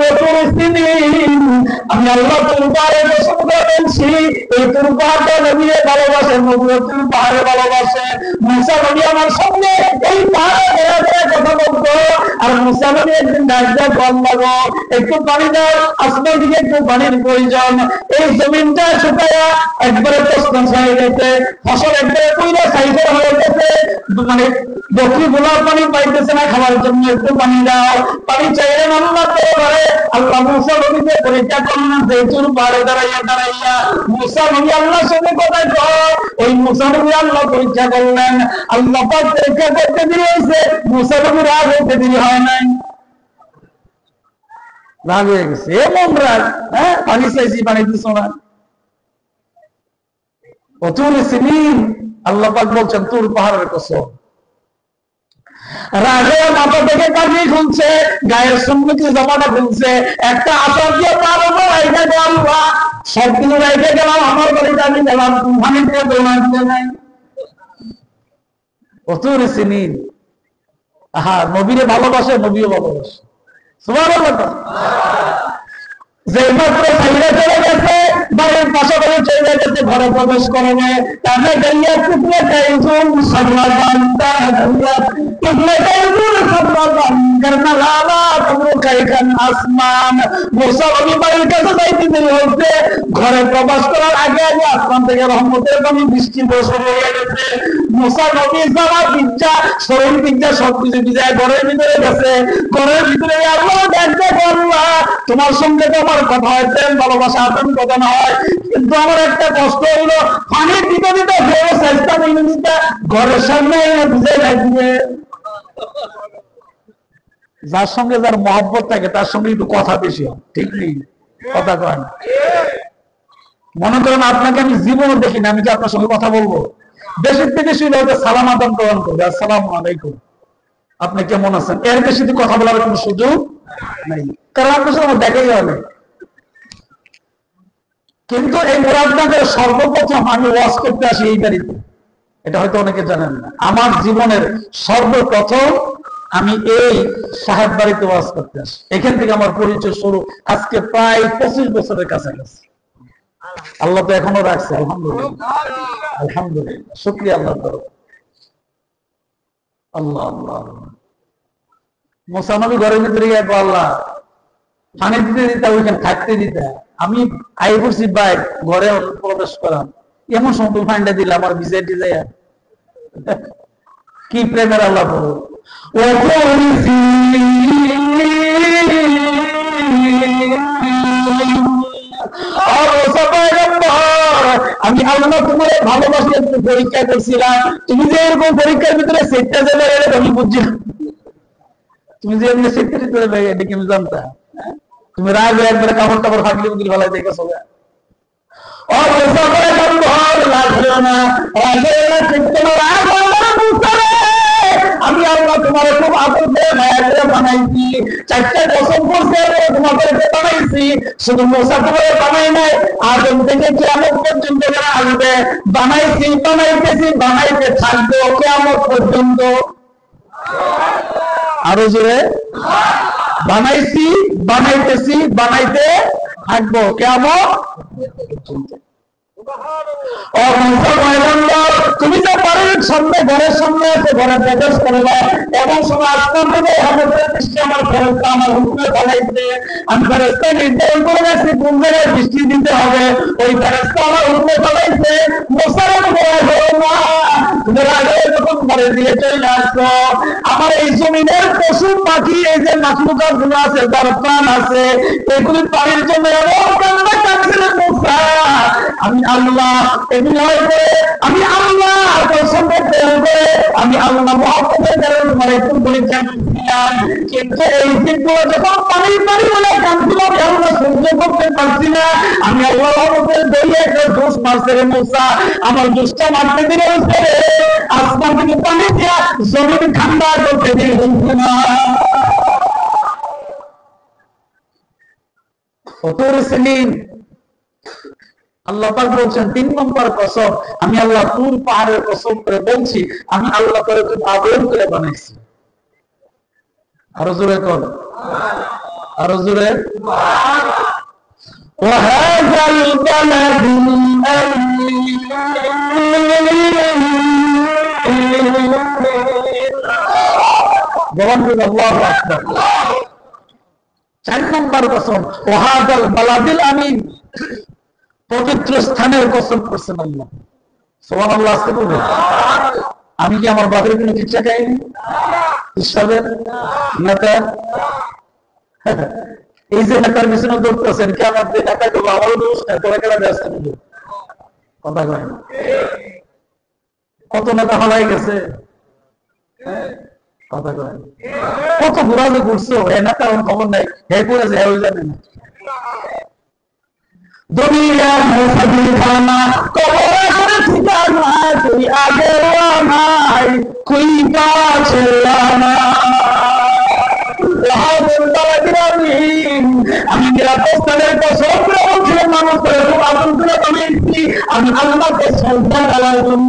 আমি আল্লাহ তোর পাহাড়ে কসম করে বলছি, এই তোর পাহাড়টা নবীরে ভালোবাসে, নবী তোর পাহাড়ে ভালোবাসে। মুসা নবী আমার সঙ্গে এই পাহাড়ে বেড়া বেড়া কথা বলতো, আর মুসা নবী একদিন ডাক দেয় বলবো একটু পানি দাও, আসমান দিকে একটু পানির প্রয়োজন। এই জমিনটা শুকায়া একবারে তছনছ হয়ে গেছে, ফসল একবারে কইরা সাইজের হয়ে গেছে, মানে বকরি গোলাপ পানি পাইতেছে না খাবার জন্য, একটু পানি দাও। পানি চাইলে আল্লাহ করে আল্লাহ মুসা নবীকে পরীক্ষা করলেন, যেহেতু পাহাড়ে দাঁড়াইয়া দাঁড়াইয়া মুসা নবী আল্লাহর সঙ্গে কথা কয়, ওই মুসা নবী আল্লাহ পরীক্ষা করলেন। আল্লাহ পাক পরীক্ষা করতে দেরি হয়েছে, মুসা নবী রাগ হতে দেরি হয় নাই, রাগ হয়ে গেছে, এমন রাগ, হ্যাঁ পানি চাইছি পানি দিছ না। আল্লাহ পাক বলছেন তুর পাহাড়ের কসম। রাগে মাথা থেকে কাটিয়ে খুলছে, গায়ের সম্মুখে জামাটা খুলছে, একটা আশা দিয়ে তার উপর রেখে গেলাম, সবগুলো রেখে গেলাম, আমার বাড়িতে আমি গেলাম, পানিতে দৌড়াতে নাই। অতুর সিনিন, আহা নবীরে ভালোবাসে, নবীও ভালোবাসে। সুবহানাল্লাহ। যে মাত্র সাইরা চলে গেছে, বাড়ির পাশাপাশি চলে গেছে, ঘরে প্রবেশ করবে, তাহলে গাইয়া টুকরে গাইজুন সাবলাদান তাহাদুয়া টুকরে গাইজুন সাবলাদান করনা লালা তোমরা কাইখান আসমান। মুসা নবী বাড়ির কাছে যাইতে দেরি হচ্ছে, ঘরে প্রবেশ করার আগে আগে আসমান থেকে রহমতের পানি বৃষ্টি বর্ষণ হয়ে গেছে। মুসা নবী যারা পিজ্জা শরীর পিজ্জা সবকিছু ভিজায় ঘরের ভিতরে গেছে, ঘরের ভিতরে আল্লাহ দেখতে আল্লাহ তোমার সঙ্গে তো আমার কথা হয়, প্রেম ভালোবাসা আপন কথা না হয়, কিন্তু আমার একটা কষ্ট হইলো পানির দিতে দিতে ফেরো চেষ্টা করলে দিতে ঘরের সামনে ভিজে লাগবে। যার সঙ্গে যার মহব্বত থাকে তার সঙ্গে একটু কথা বেশি হয়, ঠিক নেই? কথা কয় না। মনে করেন আপনাকে আমি জীবনে দেখি না, আমি কি আপনার সঙ্গে কথা বলবো? বেশির থেকে বেশি হয়তো সালাম আদান প্রদান করবে, আসসালামু আলাইকুম, আপনি কেমন আছেন, এর বেশি তো কথা বলার কোনো সুযোগ নাই, কারণ আপনার সাথে আমার দেখাই হবে। কিন্তু এই মুরাদনগরে সর্বপ্রথম আমি ওয়াজ করতে আসি এই বাড়িতে, এটা হয়তো অনেকে জানেন না। আমার জীবনের সর্বপ্রথম আমি এই সাহেব বাড়িতে ওয়াজ করতে আসি, এখান থেকে আমার পরিচয় শুরু, আজকে প্রায় 25 বছরের কাছাকাছি। আল্লাহ তো এখনো রাখছে, আলহামদুলিল্লাহ, আলহামদুলিল্লাহ, শুকরিয়া আল্লাহর তরফ। আল্লাহ আল্লাহ। মুসা নবী ঘরের ভিতরে গিয়ে আল্লাহ পানি দিতে দিতে ওইখানে থাকতে দিতে, আমি আই করছি বাইক ঘরে প্রবেশ করাম, এমন সময় ফাইনটা দিলে আমার ভিজে টিজে কি প্রেমের আল্লাহ বলো। আমি আল্লাহ তোমার ভালোবাসি একটু পরীক্ষা করছিলাম, তুমি যে এরকম পরীক্ষার ভিতরে সেটটা যাবে আমি বুঝছি, তুমি যে এমনি সেটটা ভিতরে এটা কি আমি জানতাম? তুমি রাগ একবারে কাপড় টাপড় ফাটলি বুঝলি ভালো দেখেছো আমি আল্লাহ তোমার খুব আদর করে মায়া করে বানাইছি, 4টা কসম করছে তোমাদেরকে বানাইছি, শুধু মোসা করে বানাই নাই, আদম থেকে কিয়ামত পর্যন্ত যারা আসবে বানাইছি, বানাইতেছি, বানাইতে থাকবো কিয়ামত পর্যন্ত। আরো জোরে, বানাইছি, বানাইতেছি, বানাইতে থাকবো কিয়ামত পর্যন্ত। তুমি তো বাড়ির সামনে ঘরের সামনে আছে, ঘরে প্রবেশ করবে এমন সময় আসমান থেকে আমার ফেরতটা আমার হুকুমে ফেলাইছে, আমি ফেরতটা নির্ধারণ করে গেছি কোন জায়গায় বৃষ্টি দিতে হবে, ওই ফেরতটা আমার হুকুমে ফেলাইছে। মোশারফ তোমার আগে যখন ঘরে দিয়ে চলে আসছো, আমার এই জমিনের পশু পাখি এই যে মাখলুকাত গুলো আছে, যার প্রাণ আছে, এগুলি পানির জন্য এমন কান্না কাঁদছিলেন মুসা। আমি আল্লাহ এগুলো করে আমি আল্লাহ পছন্দের প্রেম করে আমি আল্লাহ মহব্বতের কারণে তোমার একটু বলে জানছিলাম, কিন্তু এই দিনগুলো যখন পানি পানি বলে কাঁদছিল আমরা সহ্য করতে পারছি না। আমি আল্লাহ মহব্বতের দইয়ে একটা দোষ মারছে রে মুসা, আমার দোষটা মারতে দিলে আসমান থেকে পানি দিয়া জমিন ঠান্ডা করতে দিয়ে না। আল্লাহ পাক বলছেন 3 নম্বর কসম, আমি আল্লাহ তুর পাহাড়ের কসম করে বলছি, আমি আল্লাহ করে খুব আদর করে বানাইছি। আরো জোরে কর, আরো জোরে। وهذا البلد আল্লাহু আকবার। 4 নম্বর কসম, ওয়াহাদাল বালাদিল আমিন, পবিত্র স্থানের কসম করছেন আল্লাহ। সুবহানাল্লাহ, আস্তে বলবেন। আমি কি আমার বাপের কোনো ইচ্ছা চাইনি? ঈশ্বরের নেতা এই যে নেতার পিছনে দৌড়তেছেন, কে আমার নেতা করবো, আমারও দোষ নেই, তোরা কেন ব্যস্ত নেবে কথা কয় না। কত নেতা হলাই গেছে, কথা কয় কত ঘোরা যে ঘুরছো, এ নেতা খবর নাই, হে করেছে হে জানে না। দুনিয়া মুসলমানা কবরে করে ঠিকানা তুই আগে নাই কুই কাছে না। আমি নিরাপত্তাদের কসম করে বলছিলাম, মানুষ করে খুব আনন্দ করে আমি আল্লাহকে সন্তান আলার জন্য